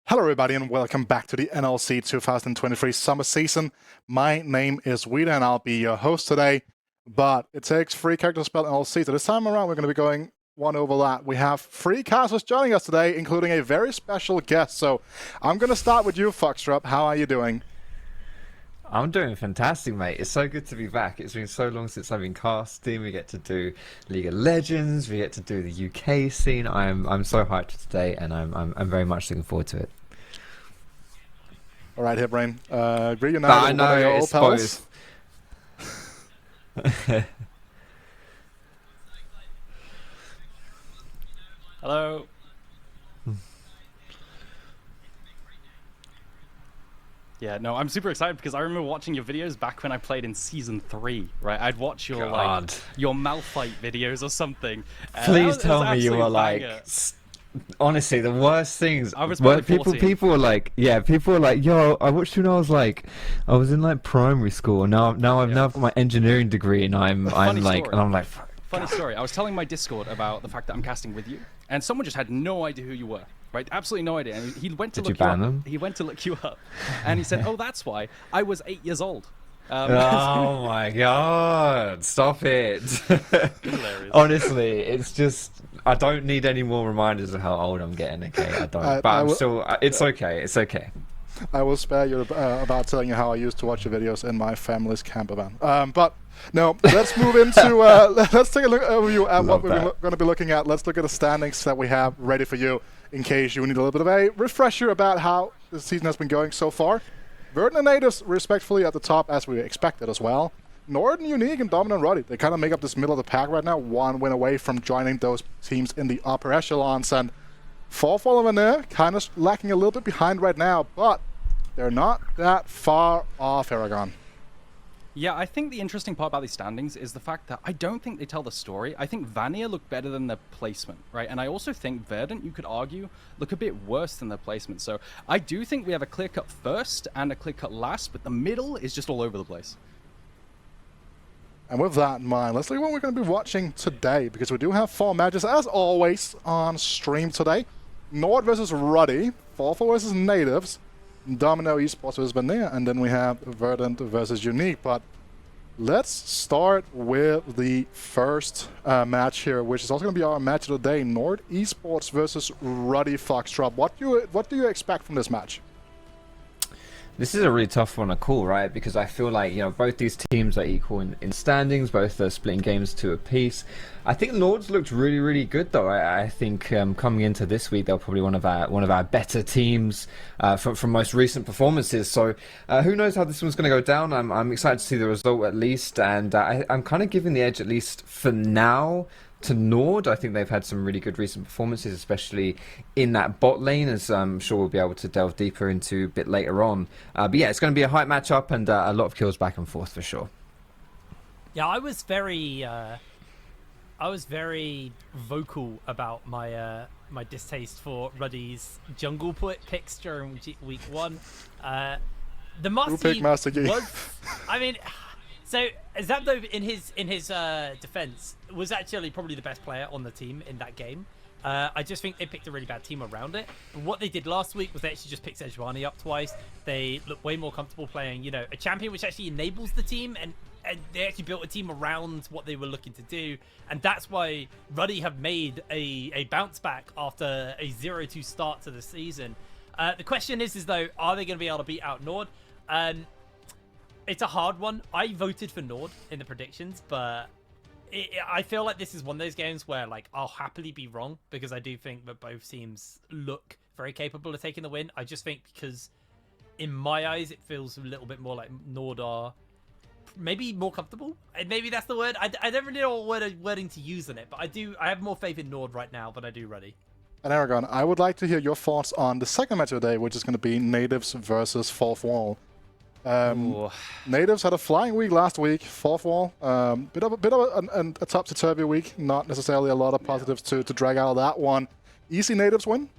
Hello everybody and welcome back to the NLC 2023 summer season. My name is Ruddy and I'll be your host today, but it takes 3 characters to spell NLC, so this time around we're going to be going one over that. We have 3 casters joining us today, including a very special guest, so I'm going to start with you, Foxtrot. How are you doing? I'm doing fantastic, mate. It's so good to be back. It's been so long since I've been casting. We get to do League of Legends. We get to do the UK scene. I'm so hyped for today, and I'm very much looking forward to it. All right, here, Brain. Reunited with one of your old pals. Hello. Yeah, no, I'm super excited because I remember watching your videos back when I played in Season 3, right? I'd watch your your Malphite videos or something. Please tell me you were like, honestly, the worst things. I was probably people were like, yeah, people were like, yo, I watched you when I was in like primary school, and now I've got my engineering degree, and I'm like, funny story. I was telling my Discord about the fact that I'm casting with you, and someone just had no idea who you were. Right, absolutely no idea. And he went to look you up. He went to look you up, and he said, "Oh, that's why I was 8 years old." Oh my god! Stop it! Hilarious. Honestly, it's just I don't need any more reminders of how old I'm getting. Okay, I don't. But I'm still. It's okay. It's okay. I will spare you about telling you how I used to watch your videos in my family's camper van. But no, let's move into let's take a look overview at what we're going to be looking at. Let's look at the standings that we have ready for you, in case you need a little bit of a refresher about how the season has been going so far. Verdant and Natives respectfully at the top, as we expected as well. Nord and Unique and Dominant Ruddy, they kind of make up this middle of the pack right now, one win away from joining those teams in the upper echelons. And Fallfall and Vanilla kind of lacking a little bit behind right now, but they're not that far off, Aragon. Yeah, I think the interesting part about these standings is the fact that I don't think they tell the story. I think Vanilla look better than their placement, right? And I also think Verdant, you could argue, look a bit worse than their placement. So I do think we have a clear-cut first and a clear-cut last, but the middle is just all over the place. And with that in mind, let's look at what we're going to be watching today, because we do have 4 matches, as always, on stream today. Nord versus Ruddy, Fallfall versus Natives, Domino Esports versus Vanilla, and then we have Verdant versus Unique. But let's start with the first match here, which is also going to be our match of the day. Nord Esports versus Ruddy Foxtrot. What do you expect from this match? This is a really tough one to call, right? Because I feel like, you know, both these teams are equal in standings. Both are splitting games 2 apiece. I think Nords looked really, really good, though. I think coming into this week, they're probably one of our better teams from most recent performances. So who knows how this one's going to go down? I'm excited to see the result at least, and I'm kind of giving the edge, at least for now, to Nord. I think they've had some really good recent performances, especially in that bot lane, as I'm sure we'll be able to delve deeper into a bit later on. But yeah, it's going to be a hype matchup and a lot of kills back and forth for sure. Yeah, I was very vocal about my my distaste for Ruddy's jungle picks during week 1. The Master Yi was, I mean. So Zabdo, in his defense, was actually probably the best player on the team in that game. I just think they picked a really bad team around it. But what they did last week was they actually just picked Sejuani up twice. They looked way more comfortable playing, you know, a champion which actually enables the team, and they actually built a team around what they were looking to do. And that's why Ruddy have made a bounce back after a 0-2 start to the season. The question is though, are they going to be able to beat out Nord? It's a hard one. I voted for Nord in the predictions, but I feel like this is one of those games where, like, I'll happily be wrong, because I do think that both teams look very capable of taking the win. I just think because, in my eyes, it feels a little bit more like Nord are maybe more comfortable. And maybe that's the word. I don't really know what wording to use on it, but I have more faith in Nord right now than I do Ruddy. And Aragon, I would like to hear your thoughts on the second match of the day, which is going to be Natives versus Fallfall. Natives had a flying week last week. Fallfall, bit of a topsy-turvy week. Not necessarily a lot of positives to drag out of that one. Easy Natives win.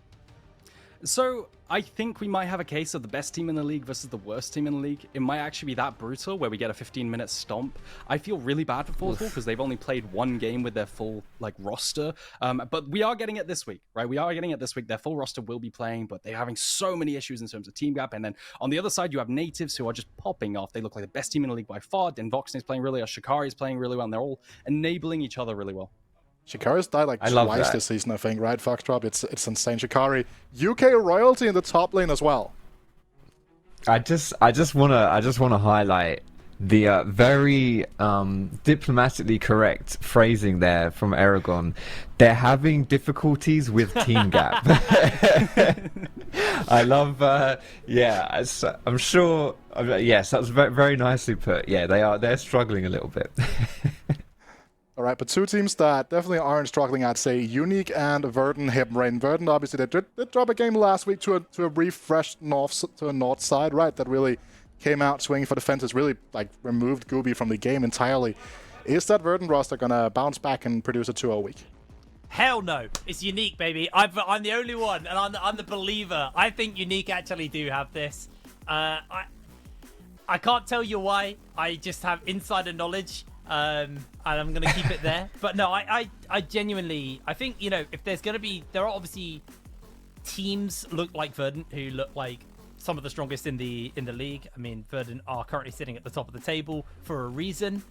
So I think we might have a case of the best team in the league versus the worst team in the league. It might actually be that brutal where we get a 15-minute stomp. I feel really bad for Forceful because they've only played one game with their full roster. But we are getting it this week, right? We are getting it this week. Their full roster will be playing, but they're having so many issues in terms of team gap. And then on the other side, you have Natives who are just popping off. They look like the best team in the league by far. Denvoxin is playing really well. Shikari is playing really well. And they're all enabling each other really well. Shikari's died like twice this season, I think, right, Foxdrop? It's insane. Shikari, UK royalty in the top lane as well. I just wanna highlight the very diplomatically correct phrasing there from Aragon. They're having difficulties with team gap. I love, I'm sure. Yes, that's very, very nicely put. Yeah, they're struggling a little bit. All right, but two teams that definitely aren't struggling, I'd say, Unique and Verdant Hipbrain. Verdant, obviously, they did drop a game last week to a refreshed north side, right? That really came out swinging for the fences, really removed Gooby from the game entirely. Is that Verdant roster gonna bounce back and produce a 2-0 week? Hell no. It's Unique, baby. I'm the only one, and I'm the believer. I think Unique actually do have this. I can't tell you why. I just have insider knowledge. And I'm going to keep it there. But no, I genuinely, I think, if there's going to be, there are obviously teams look like Verdant who look like some of the strongest in the league. I mean, Verdant are currently sitting at the top of the table for a reason.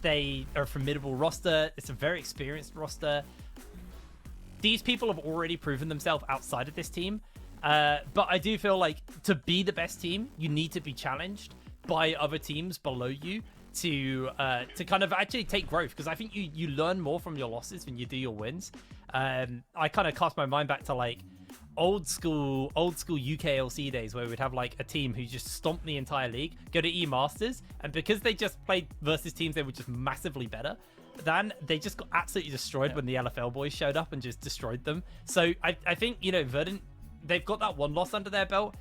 They are a formidable roster. It's a very experienced roster. These people have already proven themselves outside of this team. But I do feel like to be the best team, you need to be challenged by other teams below you to kind of actually take growth, because I think you learn more from your losses than you do your wins. I kind of cast my mind back to old school UK LC days where we'd have a team who just stomped the entire league, go to E-Masters, and because they just played versus teams they were just massively better than, they just got absolutely destroyed when the LFL boys showed up and just destroyed them. So I think, Verdant, they've got that one loss under their belt.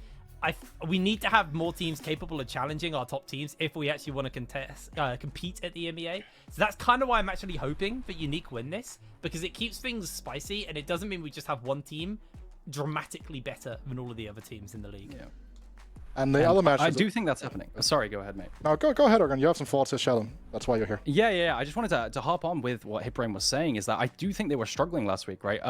We need to have more teams capable of challenging our top teams if we actually want to compete at the NBA. So that's kind of why I'm actually hoping that Unique win this, because it keeps things spicy and it doesn't mean we just have one team dramatically better than all of the other teams in the league. Yeah. And the other matches... I do think that's happening. Sorry, go ahead, mate. No, go ahead, Organ. You have some thoughts to share them. That's why you're here. Yeah. I just wanted to hop on with what Hipbrain was saying, is that I do think they were struggling last week, right?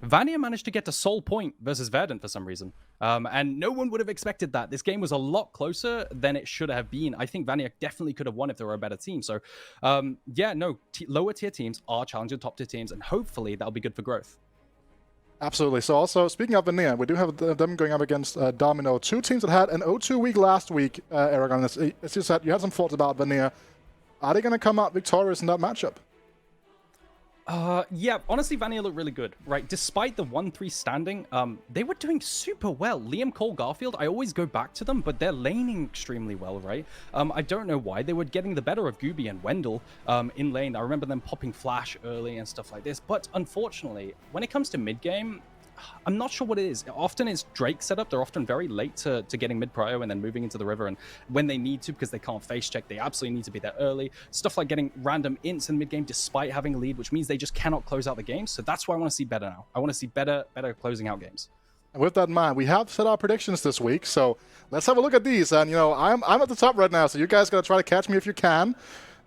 Vania managed to get to Soul Point versus Verdant for some reason. And no one would have expected that. This game was a lot closer than it should have been. I think Vania definitely could have won if they were a better team. So, lower tier teams are challenging top tier teams, and hopefully that'll be good for growth. Absolutely. So also, speaking of Vania, we do have them going up against Domino. Two teams that had an 0-2 week last week, Aragon. As you said, you had some thoughts about Vania. Are they going to come out victorious in that matchup? Yeah, honestly, Vania looked really good, right? Despite the 1-3 standing, they were doing super well. Liam, Cole, Garfield, I always go back to them, but they're laning extremely well, right? I don't know why. They were getting the better of Gooby and Wendell in lane. I remember them popping Flash early and stuff like this. But unfortunately, when it comes to mid-game, I'm not sure what it is. Often it's Drake setup. They're often very late to getting mid-prio and then moving into the river. And when they need to, because they can't face check, they absolutely need to be there early. Stuff like getting random ints in mid-game despite having a lead, which means they just cannot close out the game. So that's why I want to see better now. I want to see better closing out games. And with that in mind, we have set our predictions this week. So let's have a look at these. And, I'm at the top right now, so you guys got to try to catch me if you can.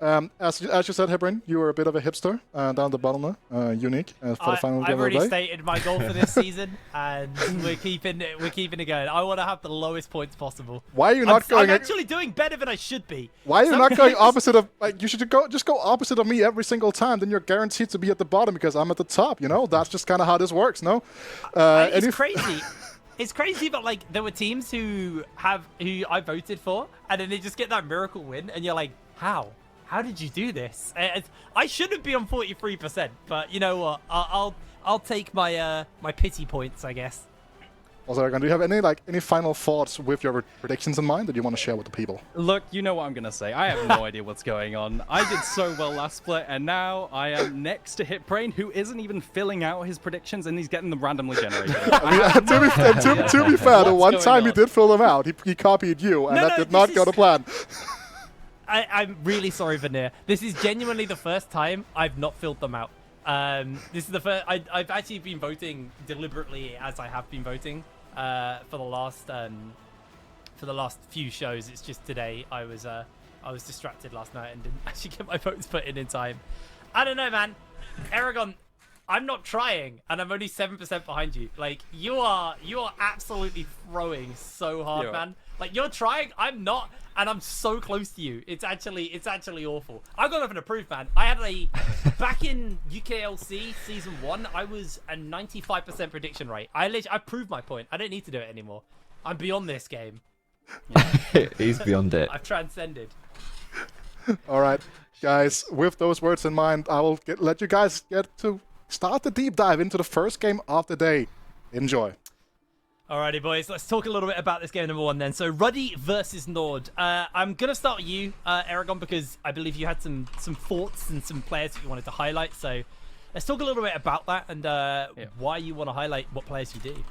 As you said, Hipbrain, you were a bit of a hipster down at the bottom there, Unique for the final game I've of the day. already stated my goal for this season, and we're keeping it going. I want to have the lowest points possible. Why are you not going? I'm actually doing better than I should be. Why are you not going opposite of? You should just go opposite of me every single time. Then you're guaranteed to be at the bottom because I'm at the top. That's just kind of how this works. No, it's crazy. It's crazy, but there were teams who I voted for, and then they just get that miracle win, and you're like, how? How did you do this? I shouldn't be on 43%, but you know what? I'll take my my pity points, I guess. Also, Aragon, do you have any final thoughts with your predictions in mind that you want to share with the people? Look, you know what I'm gonna say. I have no idea what's going on. I did so well last split, and now I am next to Hipbrain, who isn't even filling out his predictions, and he's getting them randomly generated. To be fair, the one time he did fill them out, he copied you, and that did not go to plan. I'm really sorry, Vanir. This is genuinely the first time I've not filled them out. This is the first. I've actually been voting deliberately as I have been voting for the last few shows. It's just today I was distracted last night and didn't actually get my votes put in time. I don't know, man. Aragon, I'm not trying, and I'm only 7% behind you. Like, you are absolutely throwing so hard, man. Like, you're trying, I'm not, and I'm so close to you. It's actually awful. I've got nothing to prove, man. I had back in UKLC season 1, I was a 95% prediction rate. I proved my point. I don't need to do it anymore. I'm beyond this game. He's beyond it. I've transcended. All right, guys. With those words in mind, I will let you guys get to start the deep dive into the first game of the day. Enjoy. Alrighty, boys. Let's talk a little bit about this game number 1 then. So, Ruddy versus Nord. I'm going to start with you, Aragon, because I believe you had some thoughts and some players that you wanted to highlight. So, let's talk a little bit about that and why you want to highlight what players you do.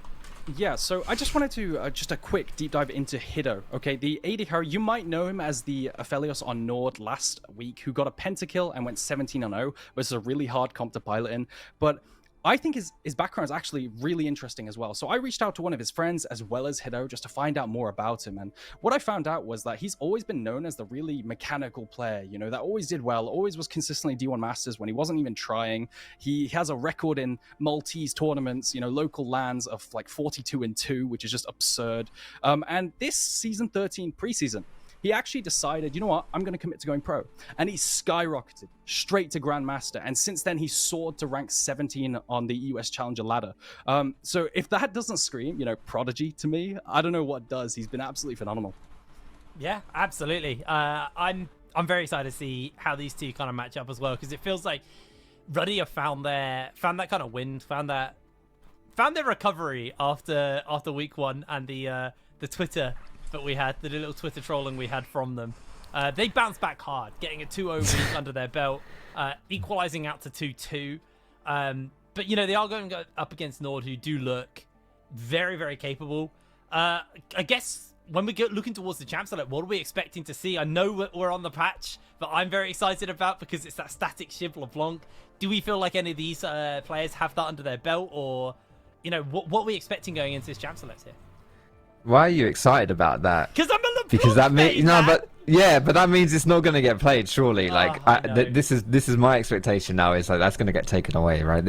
Yeah, so I just wanted to just a quick deep dive into Hiddo. Okay, the AD carry, you might know him as the Aphelios on Nord last week, who got a pentakill and went 17-0, which is a really hard comp to pilot in. But I think his background is actually really interesting as well. So I reached out to one of his friends as well as Hiddo just to find out more about him. And what I found out was that he's always been known as the really mechanical player, you know, that always did well, always was consistently D1 Masters when he wasn't even trying. He has a record in Maltese tournaments, you know, local lands of like 42-2, which is just absurd. And this season 13 preseason, he actually decided, you know what, I'm going to commit to going pro. And he skyrocketed straight to Grandmaster. And since then, he soared to rank 17 on the US Challenger ladder. So if that doesn't scream, you know, prodigy to me, I don't know what does. He's been absolutely phenomenal. Yeah, absolutely. I'm very excited to see how these two kind of match up as well, because it feels like Ruddy have found that kind of wind, found their recovery after week 1 and the Twitter that we had, the little Twitter trolling we had from them. They bounced back hard, getting a 2-0 week under their belt, equalizing out to 2-2. But, you know, they are going up against Nord, who do look very, very capable. I guess when we get looking towards the champs, like, what are we expecting to see? I know we're on the patch, but I'm very excited about because it's that static Shiv LeBlanc. Do we feel like any of these players have that under their belt, or, you know, what are we expecting going into this champ select here? Why are you excited about that? Because I'm a LeBlanc. Because that means but that means it's not going to get played. Surely, like this is my expectation now. Is like that's going to get taken away, right?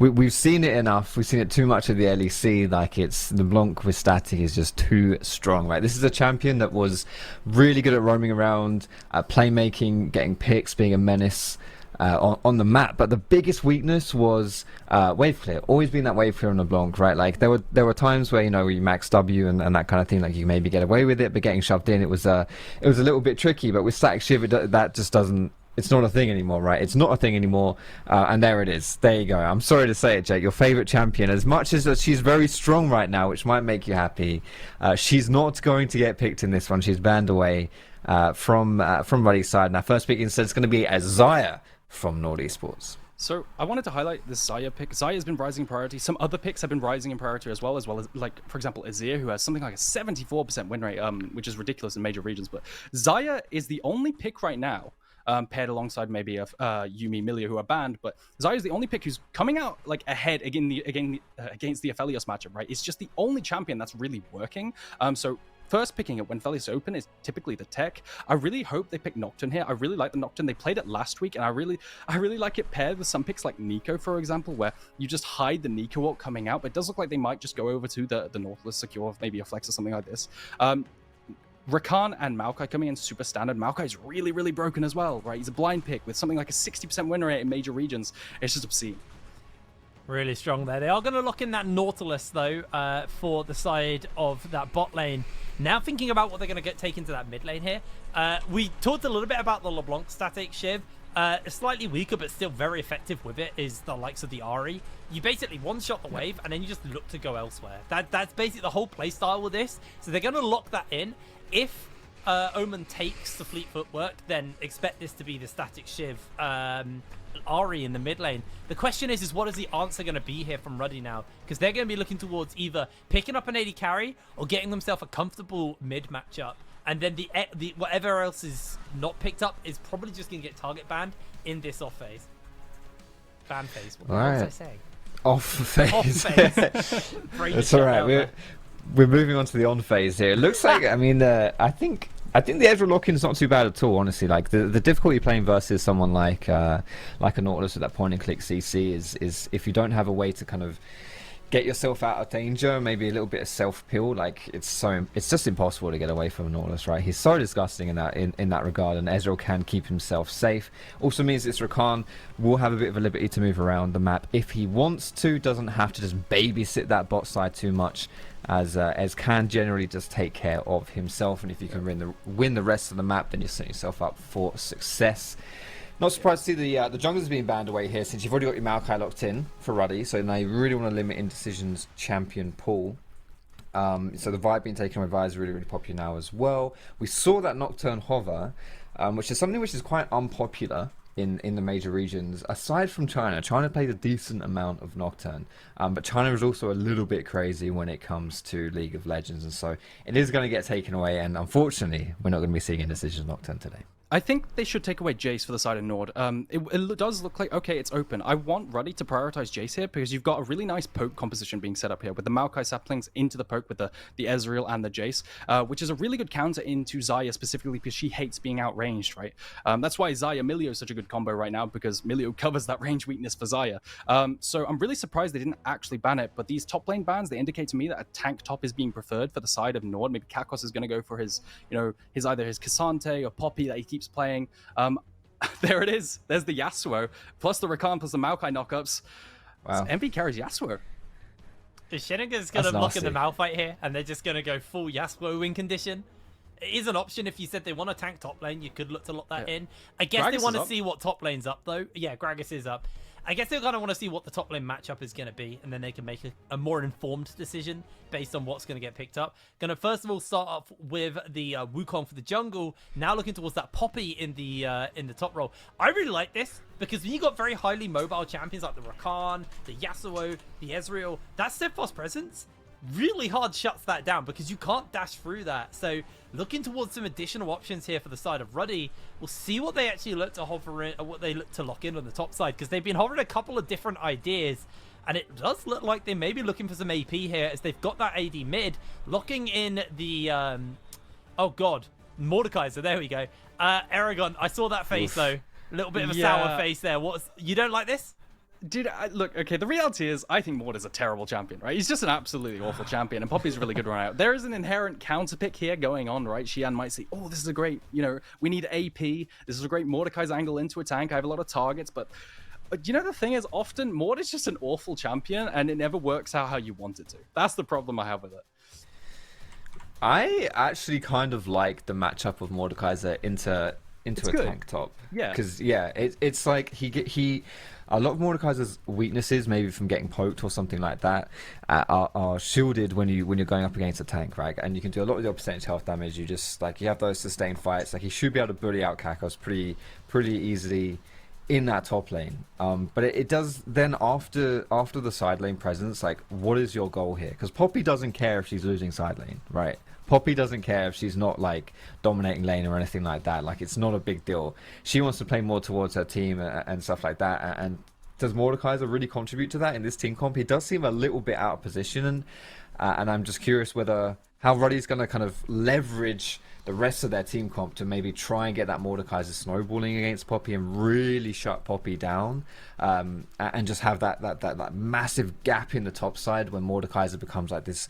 We've seen it enough. We've seen it too much of the LEC. Like it's LeBlanc with static is just too strong, right? This is a champion that was really good at roaming around, playmaking, getting picks, being a menace. On the map, but the biggest weakness was wave clear. Always been that wave clear on LeBlanc, right? Like there were times where, you know, you max W and that kind of thing, like you maybe get away with it, but getting shoved in, it was a little bit tricky. But with static Shiv, that just doesn't. It's not a thing anymore, right? It's not a thing anymore, and there it is. There you go. I'm sorry to say it, Jake. Your favorite champion, as much as she's very strong right now, which might make you happy, she's not going to get picked in this one. She's banned away from Ruddy's side. Now, first pick instead is going to be Zaya from Nord Esports. So I wanted to highlight this Zaya pick. Zaya has been rising in priority. Some other picks have been rising in priority as well as like, for example, Azir, who has something like a 74% win rate, which is ridiculous in major regions. But Zaya is the only pick right now, paired alongside maybe of Yumi, Milia, who are banned. But Zaya is the only pick who's coming out like ahead against the Aphelios matchup, right? It's just the only champion that's really working. So first picking it when Aphelios open is typically the tech. I really hope they pick Nocturne here. I really like the Nocturne. They played it last week, and I really like it paired with some picks like Nico, for example, where you just hide the Nico ult coming out. But it does look like they might just go over to the Nautilus secure, maybe a flex or something like this. Rakan and Maokai coming in super standard. Maokai is really, really broken as well, right? He's a blind pick with something like a 60% win rate in major regions. It's just obscene. Really strong there. They are going to lock in that Nautilus, though, for the side of that bot lane. Now thinking about what they're going to take into that mid lane here. We talked a little bit about the LeBlanc static Shiv. Slightly weaker, but still very effective with it is the likes of the Ahri. You basically one-shot the wave, and then you just look to go elsewhere. That's basically the whole playstyle with this. So they're going to lock that in. If Omen takes the fleet footwork, then expect this to be the static Shiv Ahri in the mid lane. The question is what is the answer going to be here from Ruddy now? Because they're going to be looking towards either picking up an AD carry or getting themselves a comfortable mid matchup. And then the whatever else is not picked up is probably just going to get target banned in this off phase. Ban phase. What was I saying? Off phase. Off phase. That's all right. We're moving on to the on phase here. It looks like, I mean, I think the Ezreal lock-in is not too bad at all, honestly. Like the difficulty playing versus someone like a Nautilus with that point-and-click CC is if you don't have a way to kind of get yourself out of danger, maybe a little bit of self-peel, like it's just impossible to get away from Nautilus, right? He's so disgusting in that regard, and Ezreal can keep himself safe. Also means this Rakan will have a bit of a liberty to move around the map if he wants to, doesn't have to just babysit that bot side too much, as can generally just take care of himself, and if you can win the rest of the map, then you're setting yourself up for success. Not surprised to see the junglers being banned away here, since you've already got your Maokai locked in for Ruddy, so now you really want to limit Indecision's champion pool. So the Vibe being taken away by is really, really popular now as well. We saw that Nocturne hover, which is something which is quite unpopular in the major regions. Aside from China plays a decent amount of Nocturne, but China is also a little bit crazy when it comes to League of Legends, and so it is going to get taken away, and unfortunately we're not going to be seeing Indecision's Nocturne today. I think they should take away Jace for the side of Nord. It does look like, okay, it's open. I want Ruddy to prioritize Jace here because you've got a really nice poke composition being set up here with the Maokai saplings into the poke with the Ezreal and the Jace, which is a really good counter into Xayah specifically because she hates being outranged, right? That's why Xayah-Milio is such a good combo right now, because Milio covers that range weakness for Xayah. So I'm really surprised they didn't actually ban it, but these top lane bans, they indicate to me that a tank top is being preferred for the side of Nord. Maybe Kakos is going to go for his, either his Cassante or Poppy that he keeps playing. There it is. There's the Yasuo plus the Rakan plus the Maokai knockups. Wow. So MB carries Yasuo. The Shenanigans going to lock in the Malphite here, and they're just going to go full Yasuo win condition. It is an option if you said they want a tank top lane. You could look to lock that in. I guess Gragas they want to see what top lane's up, though. Yeah, Gragas is up. I guess they're going to want to see what the top lane matchup is going to be, and then they can make a more informed decision based on what's going to get picked up. Going to first of all start off with the Wukong for the jungle. Now looking towards that Poppy in the top role. I really like this because when you got very highly mobile champions like the Rakan, the Yasuo, the Ezreal, that steadfast presence really hard shuts that down because you can't dash through that. So looking towards some additional options here for the side of Ruddy. We'll see what they actually look to hover in, or what they look to lock in on the top side, because they've been hovering a couple of different ideas, and it does look like they may be looking for some AP here, as they've got that AD mid, locking in the oh god, Mordekaiser. There we go. Aragon, I saw that face though. A little bit of a sour face there. You don't like this? Dude, look, okay, the reality is, I think Mord is a terrible champion, right? He's just an absolutely awful champion, and Poppy's a really good run out. There is an inherent counter pick here going on, right? Xian might say, oh, this is a great, we need AP. This is a great Mordekai's angle into a tank. I have a lot of targets, but the thing is, often Mord is just an awful champion, and it never works out how you want it to. That's the problem I have with it. I actually kind of like the matchup of Mordekaiser into a tank top. Yeah. Because, it's like he a lot of Mordekaiser's weaknesses, maybe from getting poked or something like that, are shielded when you're going up against a tank, right? And you can do a lot of your percentage health damage. You just you have those sustained fights. Like, he should be able to bully out Kakos pretty easily in that top lane. But it does then after the side lane presence. Like, what is your goal here? Because Poppy doesn't care if she's losing side lane, right? Poppy doesn't care if she's not dominating lane or anything like that. Like, it's not a big deal. She wants to play more towards her team and stuff like that. And does Mordekaiser really contribute to that in this team comp? He does seem a little bit out of position, and I'm just curious how Ruddy's going to kind of leverage the rest of their team comp to maybe try and get that Mordekaiser snowballing against Poppy and really shut Poppy down, and just have that massive gap in the top side when Mordekaiser becomes like this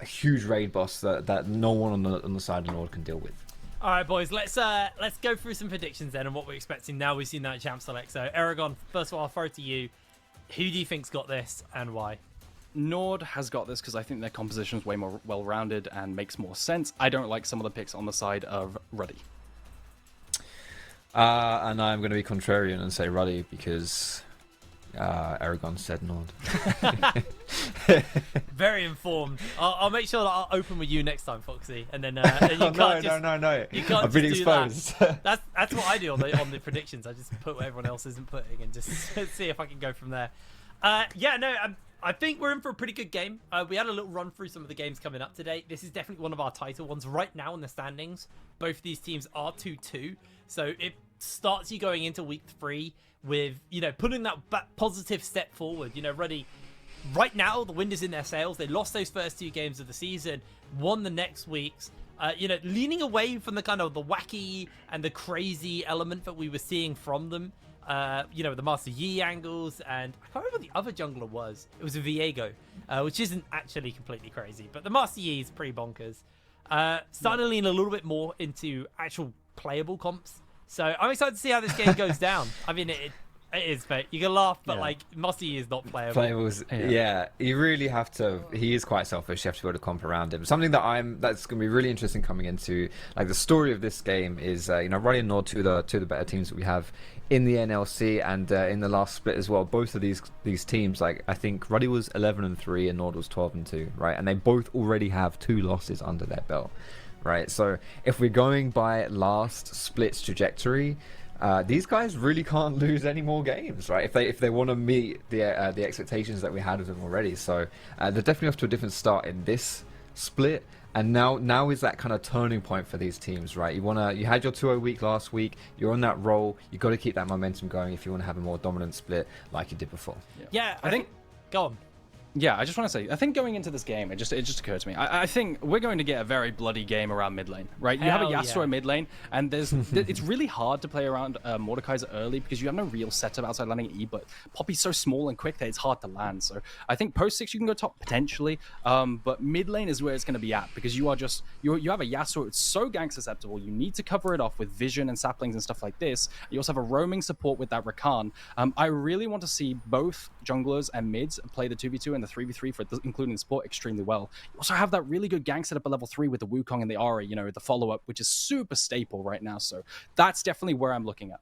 huge raid boss that no one on the side of Nord can deal with. All right, boys, let's go through some predictions then and what we're expecting now we've seen that champ select. So, Aragon, first of all, I'll throw it to you. Who do you think's got this and why? Nord has got this because I think their composition is way more well-rounded and makes more sense. I don't like some of the picks on the side of Ruddy. And I'm going to be contrarian and say Ruddy because Aragon said Nord. Very informed. I'll make sure that I'll open with you next time, Foxy, and then you can't no. You can't I've been just exposed. do that. That's what I do on the predictions. I just put what everyone else isn't putting and just see if I can go from there. I think we're in for a pretty good game. We had a little run through some of the games coming up today. This is definitely one of our title ones right now in the standings. Both of these teams are 2-2, so it starts you going into week 3 with, putting that positive step forward. Ruddy, right now, the wind is in their sails. They lost those first 2 games of the season, won the next weeks. Leaning away from the kind of the wacky and the crazy element that we were seeing from them. The Master Yi angles, and I can't remember what the other jungler was. It was a Viego, which isn't actually completely crazy, but the Master Yi is pretty bonkers. Starting to lean a little bit more into actual playable comps. So I'm excited to see how this game goes down. I mean, it is, but you can laugh, but like Master Yi is not playable. Playables, yeah. You really have to. He is quite selfish. You have to build a comp around him. Something that's going to be really interesting coming into like the story of this game is Ruddy and Nord, two of the better teams that we have in the NLC and in the last split as well. Both of these teams, like I think Ruddy was 11-3 and Nord was 12-2, right? And they both already have 2 losses under their belt, right? So if we're going by last split's trajectory, these guys really can't lose any more games, right? If they want to meet the expectations that we had of them already. So they're definitely off to a different start in this split. And now is that kind of turning point for these teams, right? You had your 2-0 week last week. You're on that roll. You got to keep that momentum going if you want to have a more dominant split like you did before. Yeah, I think. Go on. Yeah, I just want to say, I think going into this game, it just occurred to me. I think we're going to get a very bloody game around mid lane, right? You have a Yasuo mid lane, and it's really hard to play around Mordekaiser early because you have no real setup outside landing E, but Poppy's so small and quick that it's hard to land. So I think post 6 you can go top potentially, but mid lane is where it's going to be at because you have a Yasuo that's so gank susceptible. You need to cover it off with vision and saplings and stuff like this. You also have a roaming support with that Rakan. I really want to see both junglers and mids play the 2v2 and the 3v3 for including the support extremely well. You also have that really good gank setup at level 3 with the Wukong and the Ahri, the follow-up, which is super staple right now. So that's definitely where I'm looking at.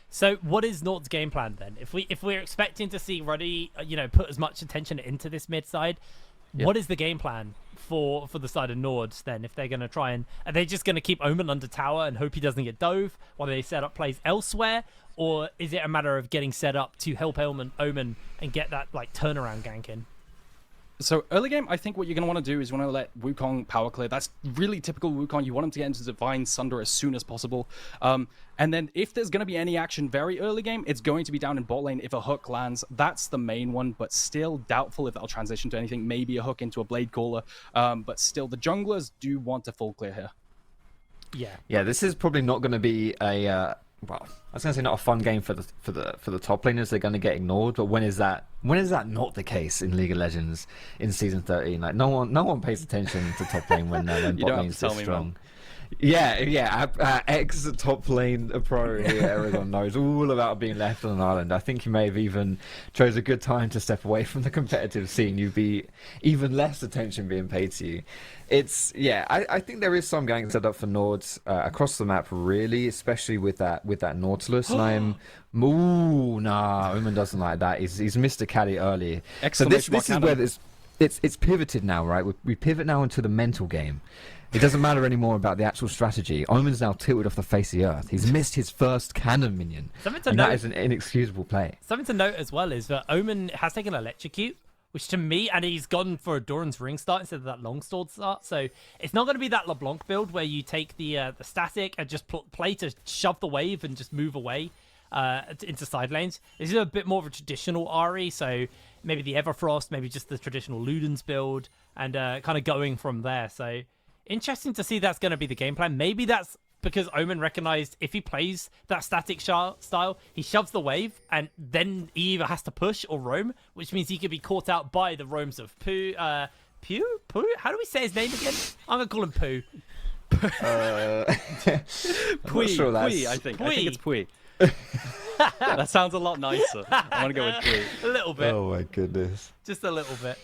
So what is Nord's game plan then? If we're expecting to see Ruddy, put as much attention into this mid side, what is the game plan for the side of Nord then? If they're going to try are they just going to keep Omen under tower and hope he doesn't get dove while they set up plays elsewhere? Or is it a matter of getting set up to help Omen and get that like turnaround gank in? So early game, I think what you're going to want to do is you want to let Wukong power clear. That's really typical Wukong. You want him to get into Divine Sunder as soon as possible. And then if there's going to be any action very early game, it's going to be down in bot lane if a hook lands. That's the main one, but still doubtful if that'll transition to anything. Maybe a hook into a Blade Caller. But still, the junglers do want to full clear here. Yeah, this is probably not going to be a... well, I was going to say not a fun game for the top laners. They're going to get ignored. But when is that not the case in League of Legends in season 13? Like no one pays attention to top lane when bot lane's this strong. Ex top lane pro here, everyone knows all about being left on an island. I think you may have even chose a good time to step away from the competitive scene. You'd be even less attention being paid to you. I think there is some gank set up for Nords across the map, really, especially with that Nautilus. And Omen doesn't like that. He's missed a caddy early. So this is where it's pivoted now, right? We pivot now into the mental game. It doesn't matter anymore about the actual strategy. Omen's now tilted off the face of the earth. He's missed his first cannon minion. That is an inexcusable play. Something to note as well is that Omen has taken Electrocute, which to me, and he's gone for a Doran's Ring start instead of that Longsword start. So it's not going to be that LeBlanc build where you take the static and just play to shove the wave and just move away into side lanes. This is a bit more of a traditional Ahri, so maybe the Everfrost, maybe just the traditional Ludens build, and kind of going from there. So interesting to see that's going to be the game plan. Maybe that's because Omen recognized if he plays that static style, he shoves the wave, and then he either has to push or roam, which means he could be caught out by the roams of Pooh. Pooh? How do we say his name again? I'm going to call him Pooh. Pui, sure I think it's Pui. That sounds a lot nicer. I want to go with Pui. A little bit. Oh my goodness. Just a little bit.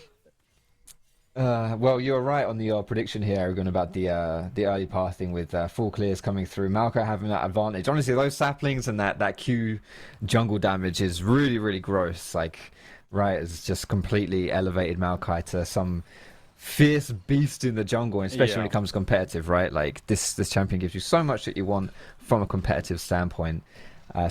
Well, you're right on your prediction here, Aragon, about the early pathing with full clears coming through. Maokai having that advantage. Honestly, those saplings and that Q jungle damage is really, really gross. Like, right, it's just completely elevated Maokai to some fierce beast in the jungle, and especially when it comes to competitive, right? Like, this champion gives you so much that you want from a competitive standpoint.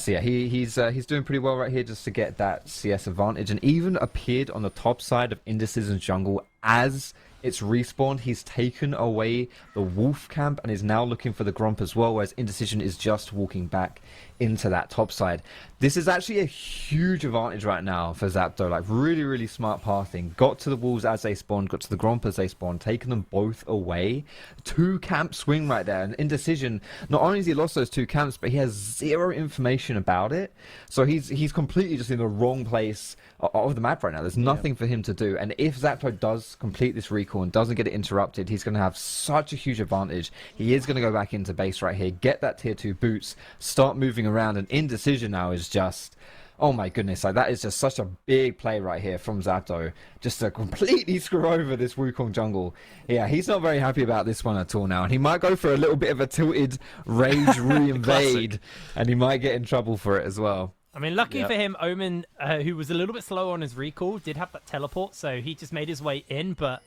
He's doing pretty well right here just to get that CS advantage, and even appeared on the top side of Indecision's jungle as it's respawned. He's taken away the wolf camp and is now looking for the Gromp as well, whereas Indecision is just walking back into that top side. This is actually a huge advantage right now for Zapdo. Like, really, really smart pathing. Got to the walls as they spawned, got to the Gromp as they spawned, taking them both away. 2 camp swing right there. And Indecision, not only has he lost those 2 camps, but he has zero information about it. So he's completely just in the wrong place of the map right now. There's nothing for him to do. And if Zapdo does complete this recall and doesn't get it interrupted, he's going to have such a huge advantage. He is going to go back into base right here, get that tier 2 boots, start moving around. And Indecision now is just, oh my goodness, like that is just such a big play right here from Zapdo, just to completely screw over this Wukong jungle. Yeah, he's not very happy about this one at all now, and he might go for a little bit of a tilted rage re-invade, and he might get in trouble for it as well. I mean, lucky for him, Omen, who was a little bit slow on his recall, did have that teleport, so he just made his way in, but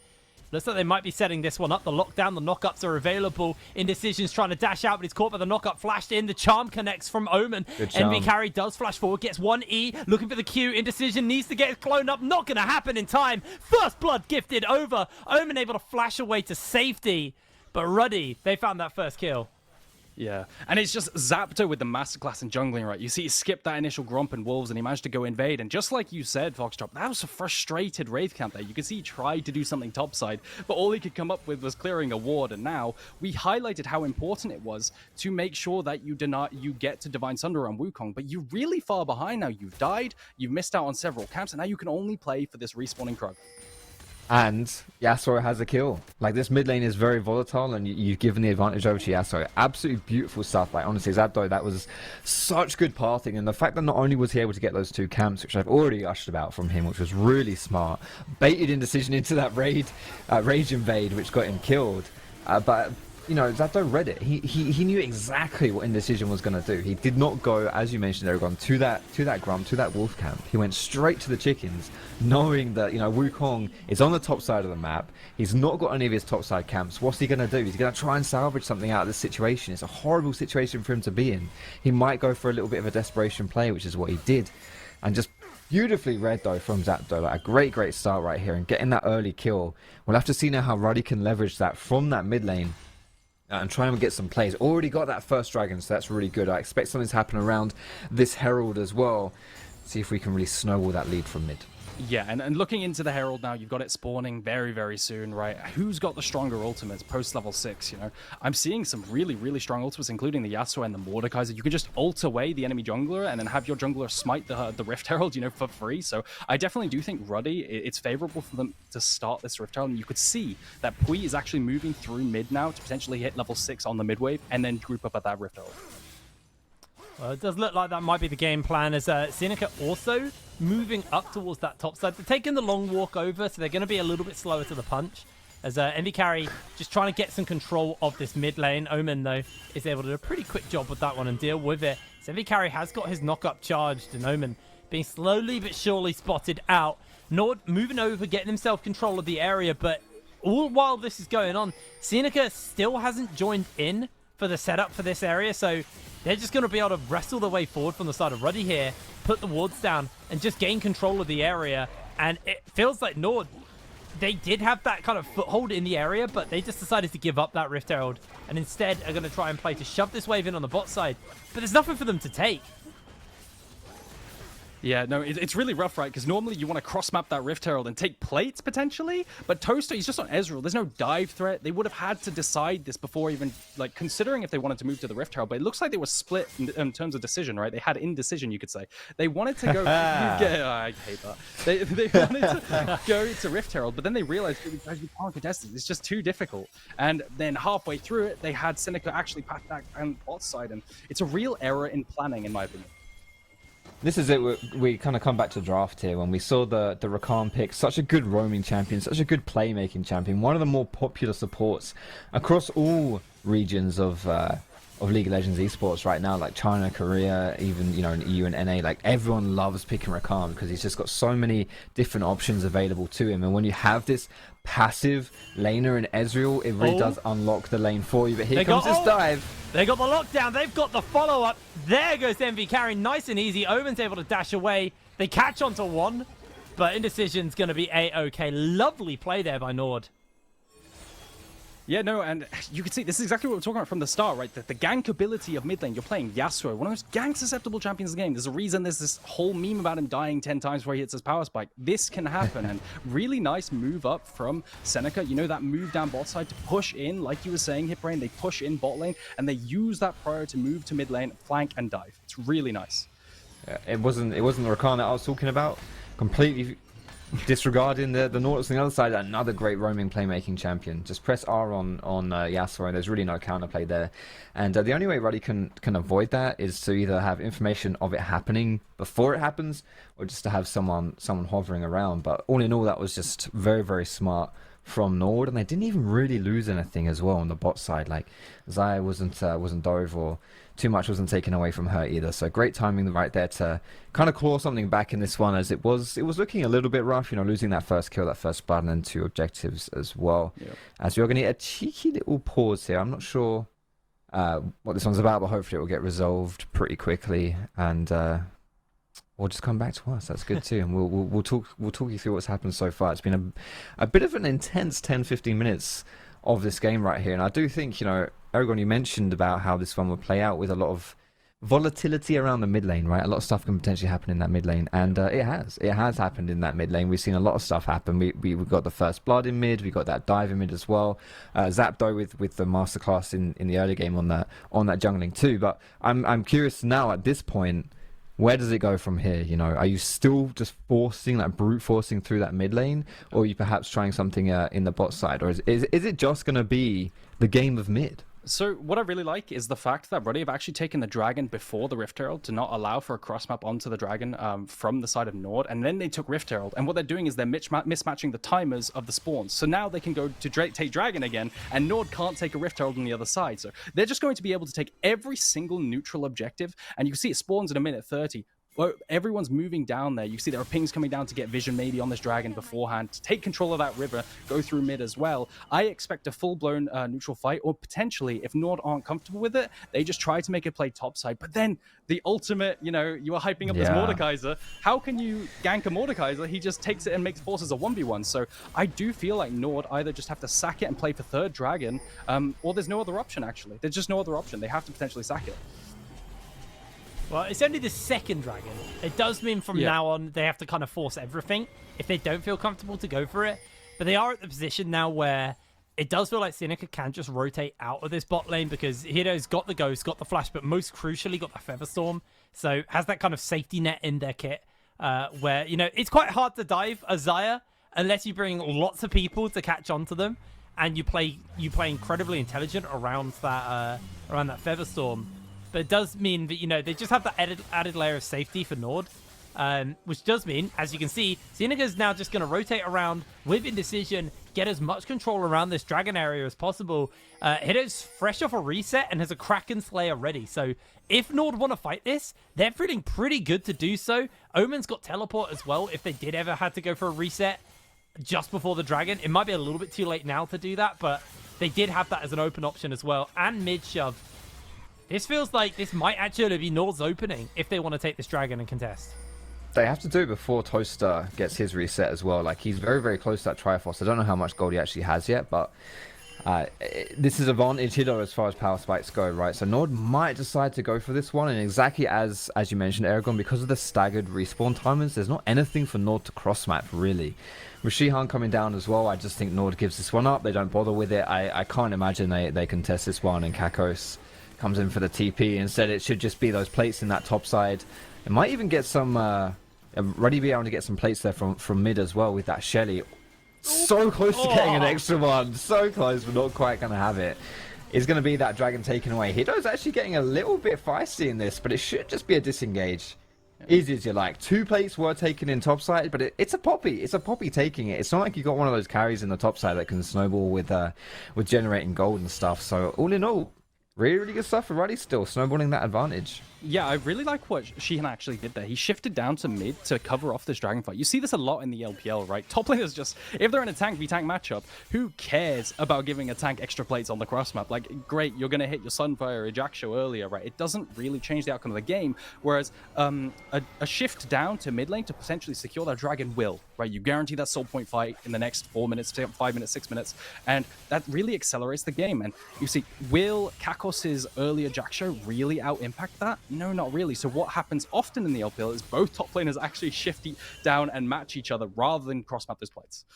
looks like they might be setting this one up. The lockdown, the knockups are available. Indecision's trying to dash out, but he's caught by the knockup. Flashed in. The charm connects from Omen. NV Carry does flash forward. Gets 1E. Looking for the Q. Indecision needs to get it cloned up. Not going to happen in time. First blood gifted over. Omen able to flash away to safety. But Ruddy, they found that first kill. Yeah, and it's just Zapdo with the masterclass in jungling, right? You see he skipped that initial Gromp and Wolves and he managed to go invade. And just like you said, Foxtrot, that was a frustrated Wraith camp there. You can see he tried to do something topside, but all he could come up with was clearing a ward. And now we highlighted how important it was to make sure that you get to Divine Sunder on Wukong, but you're really far behind now. You've died, you've missed out on several camps, and now you can only play for this respawning Krug. And Yasuo has a kill. Like, this mid lane is very volatile, and you've given the advantage over to Yasuo. Absolutely beautiful stuff. Like, honestly, Zapdo, that was such good pathing. And the fact that not only was he able to get those 2 camps, which I've already ushed about from him, which was really smart, baited Indecision into that rage invade, which got him killed. But you know, Zapdo read it. He knew exactly what Indecision was going to do. He did not go, as you mentioned, Aragon, to that Grump, to that wolf camp. He went straight to the chickens, knowing that, you know, Wukong is on the top side of the map. He's not got any of his top side camps. What's he going to do? He's going to try and salvage something out of this situation. It's a horrible situation for him to be in. He might go for a little bit of a desperation play, which is what he did. And just beautifully read, though, from Zapdo. Like, a great start right here, and getting that early kill. We'll have to see now how Ruddy can leverage that from that mid lane and try and get some plays. Already got that first dragon, so that's really good. I expect something to happen around this Herald as well. See if we can really snowball that lead from mid. Yeah, and looking into the Herald now, you've got it spawning very soon, right? Who's got the stronger ultimates post level 6, you know? I'm seeing some really strong ultimates, including the Yasuo and the Mordekaiser. You can just ult away the enemy jungler and then have your jungler smite the Rift Herald, you know, for free. So I definitely do think Ruddy, it's favorable for them to start this Rift Herald. And you could see that Pui is actually moving through mid now to potentially hit level 6 on the mid wave and then group up at that Rift Herald. Well, it does look like that might be the game plan, as Seneca also moving up towards that top side. They're taking the long walk over, so they're going to be a little bit slower to the punch. As NV Carry just trying to get some control of this mid lane. Omen, though, is able to do a pretty quick job with that one and deal with it. So NV Carry has got his knock-up charged, and Omen being slowly but surely spotted out. Nord moving over, getting himself control of the area, but all while this is going on, Seneca still hasn't joined in for the setup for this area, so they're just going to be able to wrestle their way forward from the side of Ruddy here, put the wards down, and just gain control of the area. And it feels like Nord, they did have that kind of foothold in the area, but they just decided to give up that Rift Herald, and instead are going to try and play to shove this wave in on the bot side. But there's nothing for them to take. Yeah, no, it's really rough, right? Because normally you want to cross-map that Rift Herald and take plates, potentially. But Toaster, he's just on Ezreal. There's no dive threat. They would have had to decide this before even, like, considering if they wanted to move to the Rift Herald. But it looks like they were split in terms of decision, right? They had indecision, you could say. They wanted to go... I hate that. They wanted to go to Rift Herald, but then they realized, guys, we can't contest it. It's just too difficult. And then halfway through it, they had Seneca actually pass back on bot side. And it's a real error in planning, in my opinion. This is it. We kind of come back to draft here when we saw the Rakan pick. Such a good roaming champion, such a good playmaking champion. One of the more popular supports across all regions of League of Legends esports right now, like China, Korea, even, you know, in EU and NA. Like, everyone loves picking Rakan because he's just got so many different options available to him. And when you have this passive laner in Ezreal, it really does unlock the lane for you. But here comes this dive. They got the lockdown. They've got the follow-up. There goes NV Carry. Nice and easy. Omen's able to dash away. They catch onto one, but Indecision's going to be A-OK. Lovely play there by Nord. Yeah, no, and you can see this is exactly what we're talking about from the start, right? The gank ability of mid lane. You're playing Yasuo, one of the most gank susceptible champions in the game. There's a reason there's this whole meme about him dying 10 times before he hits his power spike. This can happen, and really nice move up from Seneca. You know, that move down bot side to push in, like you were saying, Hitbrain. They push in bot lane, and they use that prior to move to mid lane, flank, and dive. It's really nice. Yeah, it wasn't the Rakan that I was talking about. Completely disregarding the Nautilus on the other side. Another great roaming playmaking champion. Just press R on Yasuo, and there's really no counterplay there. And the only way Ruddy can avoid that is to either have information of it happening before it happens, or just to have someone hovering around. But all in all, that was just very, very smart from Nord, and they didn't even really lose anything as well on the bot side. Like Xayah wasn't dove, or too much wasn't taken away from her either. So great timing right there to kind of claw something back in this one, as it was looking a little bit rough, you know, losing that first kill, that first blood, and then 2 objectives as well. Yep. As we're going to get a cheeky little pause here. I'm not sure what this one's about, but hopefully it will get resolved pretty quickly, and or just come back to us. That's good too, and we'll talk you through what's happened so far. It's been a bit of an intense 10-15 minutes of this game right here, and I do think, you know, Aragon, you mentioned about how this one would play out with a lot of volatility around the mid lane, right? A lot of stuff can potentially happen in that mid lane, and it has happened in that mid lane. We've seen a lot of stuff happen. We got the first blood in mid, we got that dive in mid as well. Zapdo with the masterclass in the early game on that jungling too. But I'm curious now at this point, where does it go from here? You know, are you still just brute forcing through that mid lane, or are you perhaps trying something in the bot side, or is it just going to be the game of mid? So what I really like is the fact that Ruddy have actually taken the dragon before the Rift Herald to not allow for a cross map onto the dragon from the side of Nord, and then they took Rift Herald, and what they're doing is they're mismatching the timers of the spawns. So now they can go to take dragon again, and Nord can't take a Rift Herald on the other side. So they're just going to be able to take every single neutral objective, and you can see it spawns in a minute 30. Well, everyone's moving down there. You see there are pings coming down to get vision maybe on this dragon beforehand, to take control of that river, go through mid as well. I expect a full-blown neutral fight, or potentially, if Nord aren't comfortable with it, they just try to make it play topside. But then the ultimate, you know, you are hyping up this Mordekaiser. How can you gank a Mordekaiser? He just takes it and makes forces a 1v1. So I do feel like Nord either just have to sack it and play for third dragon, or there's no other option, actually. There's just no other option. They have to potentially sack it. Well, it's only the second dragon. It does mean from now on they have to kind of force everything if they don't feel comfortable to go for it. But they are at the position now where it does feel like Seneca can just rotate out of this bot lane, because Hido's got the Ghost, got the Flash, but most crucially got the Featherstorm. So has that kind of safety net in their kit where, you know, it's quite hard to dive a Xayah unless you bring lots of people to catch onto them, and you play incredibly intelligent around that Featherstorm. But it does mean that, you know, they just have that added layer of safety for Nord, which does mean, as you can see, Seneca's now just going to rotate around with indecision, get as much control around this dragon area as possible. Hido's fresh off a reset and has a Kraken Slayer ready. So if Nord want to fight this, they're feeling pretty good to do so. Omen's got teleport as well if they did ever have to go for a reset just before the dragon. It might be a little bit too late now to do that, but they did have that as an open option as well. And mid shove. This feels like this might actually be Nord's opening if they want to take this dragon and contest. They have to do it before Toaster gets his reset as well. Like, he's very, very close to that Triforce. I don't know how much gold he actually has yet, but this is advantage Hido as far as power spikes go, right? So Nord might decide to go for this one, and exactly as you mentioned, Aragon, because of the staggered respawn timers, there's not anything for Nord to cross map, really. With Shihan coming down as well, I just think Nord gives this one up. They don't bother with it. I can't imagine they contest this one, and Kakos comes in for the TP. Instead, it should just be those plates in that top side. It might even get some Ruddy be able to get some plates there from mid as well with that Shelly. So close to getting an extra one. So close, but not quite going to have it. It's going to be that dragon taken away. Hido's actually getting a little bit feisty in this, but it should just be a disengage. Easy as you like. 2 plates were taken in top side, but it's a Poppy. It's a Poppy taking it. It's not like you got one of those carries in the top side that can snowball with generating gold and stuff. So all in all, really, really good stuff for Ruddy still, snowballing that advantage. Yeah, I really like what Sheehan actually did there. He shifted down to mid to cover off this Dragonflight. You see this a lot in the LPL, right? Top laners just, if they're in a tank v tank matchup, who cares about giving a tank extra plates on the cross map? Like, great, you're going to hit your Sunfire or Ajaccio earlier, right? It doesn't really change the outcome of the game. Whereas a shift down to mid lane to potentially secure that dragon will, right? You guarantee that soul point fight in the next 4 minutes, 5 minutes, 6 minutes, and that really accelerates the game. And you see, will Kakos' early Ajaccio really out-impact that? No, not really. So what happens often in the LPL is both top laners actually shift down and match each other rather than cross-map those plates.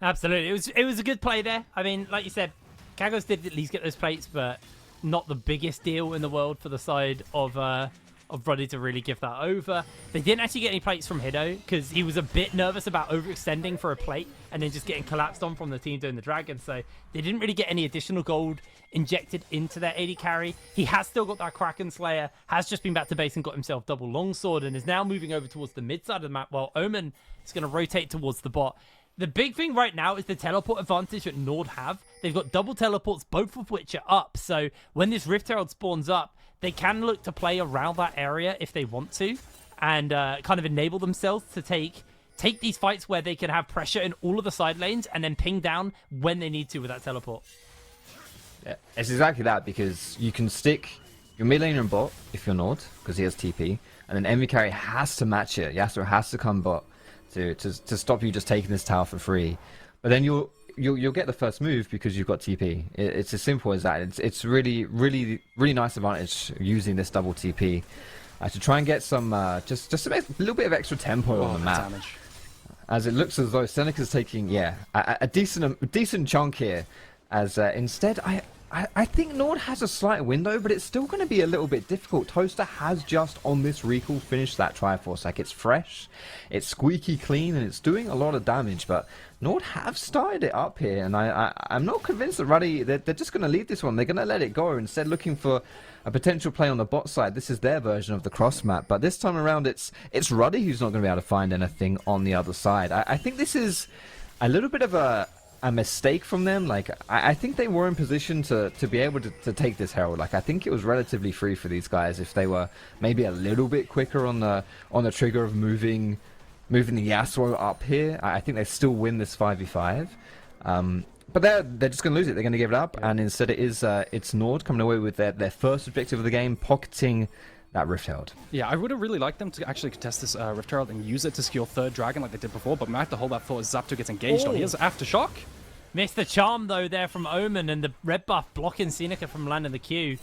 Absolutely. It was a good play there. I mean, like you said, Kakos did at least get those plates, but not the biggest deal in the world for the side of Ruddy to really give that over. They didn't actually get any plates from Hiddo because he was a bit nervous about overextending for a plate and then just getting collapsed on from the team doing the dragon. So they didn't really get any additional gold injected into their AD carry. He has still got that Kraken Slayer, has just been back to base and got himself double longsword and is now moving over towards the mid side of the map while Omen is going to rotate towards the bot. The big thing right now is the teleport advantage that Nord have. They've got double teleports, both of which are up. So when this Rift Herald spawns up, they can look to play around that area if they want to and kind of enable themselves to take these fights where they can have pressure in all of the side lanes and then ping down when they need to with that teleport. Yeah, it's exactly that, because you can stick your mid laner and bot if you're Nord, because he has TP, and then envy carry has to match it. Yasuo has to come bot to stop you just taking this tower for free. But then you'll get the first move because you've got TP. It's as simple as that. It's really nice advantage using this double TP to try and get some just a little bit of extra tempo on the map. Damage. As it looks as though Seneca's taking a decent chunk here. As instead I think Nord has a slight window, but it's still going to be a little bit difficult. Toaster has just on this recall finished that Triforce. Like, it's fresh, it's squeaky clean, and it's doing a lot of damage. But Nord have started it up here, and I'm not convinced that Ruddy, they're just going to leave this one. They're going to let it go, instead looking for a potential play on the bot side. This is their version of the cross map, but this time around it's Ruddy who's not going to be able to find anything on the other side. I think this is a little bit of a mistake from them. Like, I think they were in position to be able to take this Herald. Like, I think it was relatively free for these guys if they were maybe a little bit quicker on the trigger of moving the Yasuo up here. I think they still win this 5v5. But they're just going to lose it. They're going to give it up, and instead it's Nord coming away with their first objective of the game, pocketing that Rift Herald. Yeah, I would have really liked them to actually contest this Rift Herald and use it to secure third dragon like they did before, but we might have to hold that thought as Zapto gets engaged on. He has Aftershock. Missed the charm though there from Omen, and the red buff blocking Seneca from landing the Q.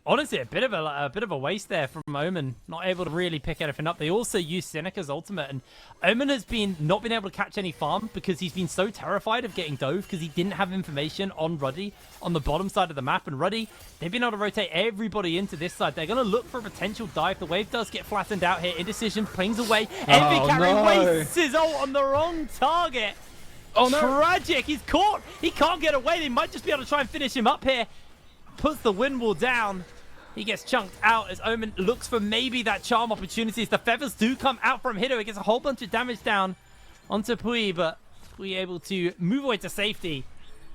Honestly, a bit of a waste there from Omen, not able to really pick anything up. They also used Seneca's ultimate, and Omen has not been able to catch any farm because he's been so terrified of getting dove because he didn't have information on Ruddy on the bottom side of the map. And Ruddy, they've been able to rotate everybody into this side. They're going to look for a potential dive. The wave does get flattened out here. Indecision pings away. Envy carry wastes his ult on the wrong target. Oh no! Tragic. He's caught. He can't get away. They might just be able to try and finish him up here. Puts the wind wall down. He gets chunked out as Omen looks for maybe that charm opportunities. The feathers do come out from Hiddo. It gets a whole bunch of damage down onto Pui, but Pui able to move away to safety.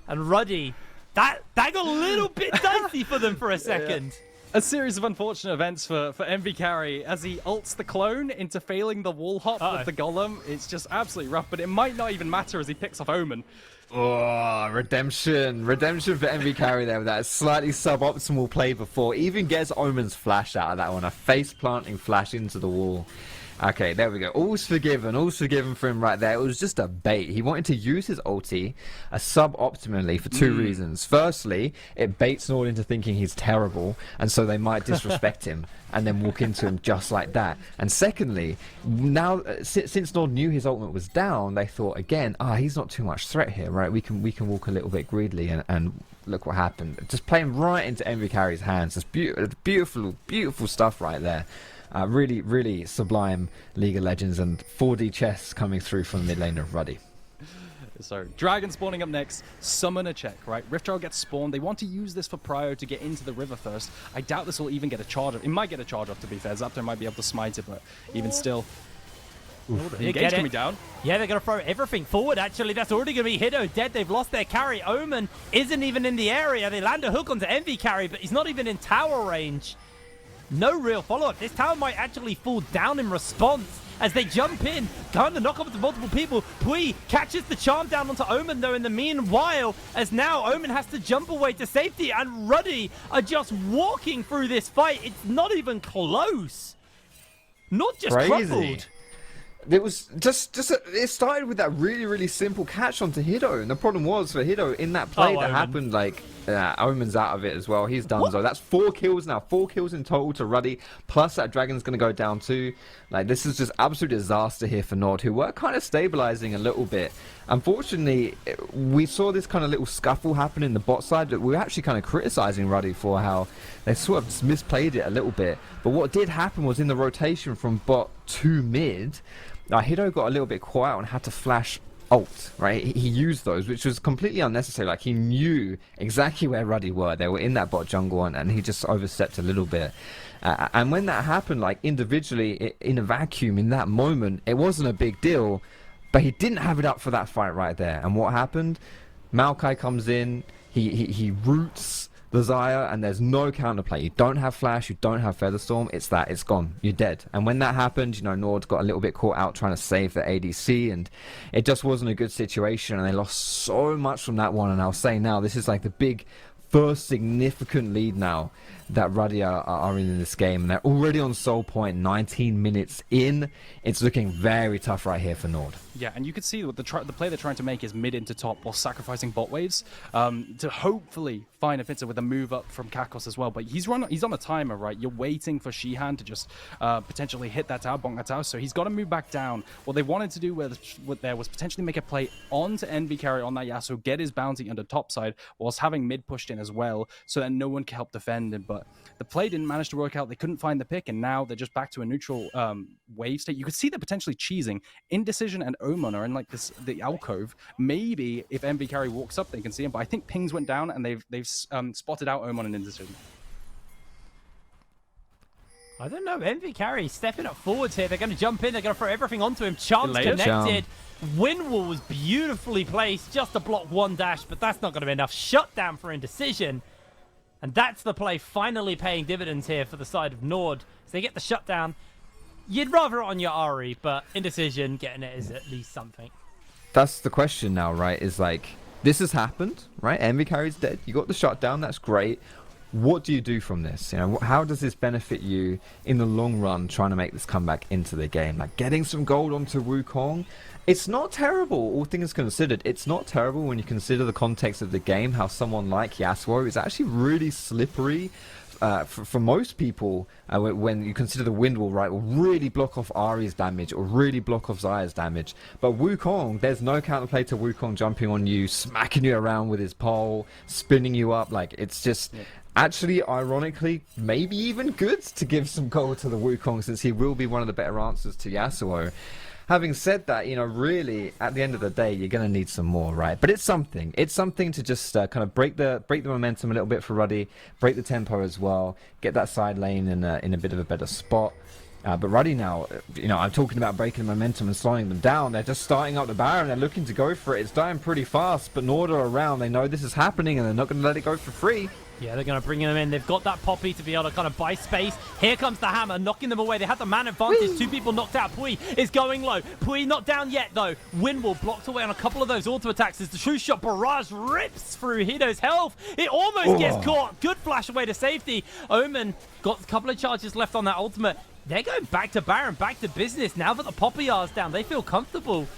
And Ruddy, that got a little bit dicey for them for a second. Yeah. A series of unfortunate events for Envy Carry as he ults the clone into failing the wall hop with the golem. It's just absolutely rough, but it might not even matter as he picks off Omen. Oh, redemption for Envy Carry there with that slightly suboptimal play before. Even gets Omen's flash out of that one, a face planting flash into the wall. Okay, there we go. All's forgiven for him right there. It was just a bait. He wanted to use his ulti suboptimally for two reasons. Firstly, it baits Nord into thinking he's terrible, and so they might disrespect him and then walk into him just like that. And secondly, now since Nord knew his ultimate was down, they thought again, he's not too much threat here, right? We can walk a little bit greedily, and look what happened. Just playing right into Envy Carry's hands. Just beautiful stuff right there. Really sublime League of Legends and 4D chess coming through from the mid laner of Ruddy. So, Dragon spawning up next. Summon a check, right? Rift Herald gets spawned. They want to use this for Prio to get into the river first. I doubt this will even get a charge off. It might get a charge off, to be fair. Zaptor might be able to smite it, but even still. The engage coming down. Yeah, they're going to throw everything forward, actually. That's already going to be Hiddo dead. They've lost their carry. Omen isn't even in the area. They land a hook onto Envy carry, but he's not even in tower range. No real follow-up. This tower might actually fall down in response as they jump in, kind of knock over to multiple people. Pui catches the charm down onto Omen, though, in the meanwhile, as now Omen has to jump away to safety, and Ruddy are just walking through this fight. It's not even close. Not just crumbled. It was it started with that really simple catch onto Hiddo, and the problem was for Hiddo in that play that happened, like Omen's out of it as well. He's done. So that's 4 kills now, 4 kills in total to Ruddy, plus that Dragon's gonna go down too. Like, this is just absolute disaster here for Nord, who were kind of stabilizing a little bit. Unfortunately, we saw this kind of little scuffle happen in the bot side, but we were actually kind of criticizing Ruddy for how they sort of misplayed it a little bit. But what did happen was in the rotation from bot to mid, Hiddo got a little bit quiet and had to flash ult, right? He used those, which was completely unnecessary. Like, he knew exactly where Ruddy were. They were in that bot jungle, and he just overstepped a little bit. And when that happened, like, individually, in a vacuum, in that moment, it wasn't a big deal, but he didn't have it up for that fight right there. And what happened? Maokai comes in, he roots the Xayah, and there's no counterplay. You don't have flash, you don't have Featherstorm. It's gone. You're dead. And when that happened, you know, Nord got a little bit caught out trying to save the ADC, and it just wasn't a good situation, and they lost so much from that one. And I'll say now, this is like the big first significant lead now that Ruddy are in this game, and they're already on Soul Point, 19 minutes in. It's looking very tough right here for Nord. Yeah, and you can see what the play they're trying to make is mid into top while sacrificing bot waves to hopefully find a Fitzer with a move up from Kakos as well. But he's on a timer, right? You're waiting for Shihan to just potentially hit that tower, bonk that tower. So he's got to move back down. What they wanted to do was potentially make a play onto Envy carry on that Yasuo, get his bounty under top side, whilst having mid pushed in as well, so that no one can help defend him. But the play didn't manage to work out. They couldn't find the pick, and now they're just back to a neutral wave state. You could see they're potentially cheesing. Indecision and Omen are in like the alcove. Maybe if Envy carry walks up, they can see him. But I think pings went down, and they've spotted out Omen and Indecision. I don't know. Envy carry stepping up forwards here. They're going to jump in. They're going to throw everything onto him. Charm's connected. Wind wall was beautifully placed just to block one dash, but that's not going to be enough. Shutdown for Indecision. And that's the play finally paying dividends here for the side of Nord. So they get the shutdown. You'd rather it on your Ahri, but Indecision getting it is at least something. That's the question now, right? Is like, this has happened, right? Envy carry's dead. You got the shutdown. That's great. What do you do from this? You know, how does this benefit you in the long run trying to make this comeback into the game? Like, getting some gold onto Wukong, it's not terrible, all things considered. It's not terrible when you consider the context of the game, how someone like Yasuo is actually really slippery. For most people, when you consider the wind wall, right, will really block off Ahri's damage or really block off Xayah's damage. But Wukong, there's no counterplay to Wukong jumping on you, smacking you around with his pole, spinning you up. Like, it's just... Yeah. Actually, ironically, maybe even good to give some gold to the Wukong, since he will be one of the better answers to Yasuo. Having said that, you know, really, at the end of the day, you're going to need some more, right? But it's something. It's something to just kind of break the momentum a little bit for Ruddy, break the tempo as well, get that side lane in a bit of a better spot. But Ruddy now, you know, I'm talking about breaking the momentum and slowing them down. They're just starting up the Baron. They're looking to go for it. It's dying pretty fast, but Nord are around. They know this is happening, and they're not going to let it go for free. Yeah, they're going to bring him in. They've got that Poppy to be able to kind of buy space. Here comes the hammer, knocking them away. They had the man advantage. Whee! 2 people knocked out. Pui is going low. Pui not down yet, though. Windwall blocked away on a couple of those auto attacks as the true shot barrage rips through Hiddo's health. It almost gets caught. Good flash away to safety. Omen got a couple of charges left on that ultimate. They're going back to Baron, back to business. Now that the Poppy R's down, they feel comfortable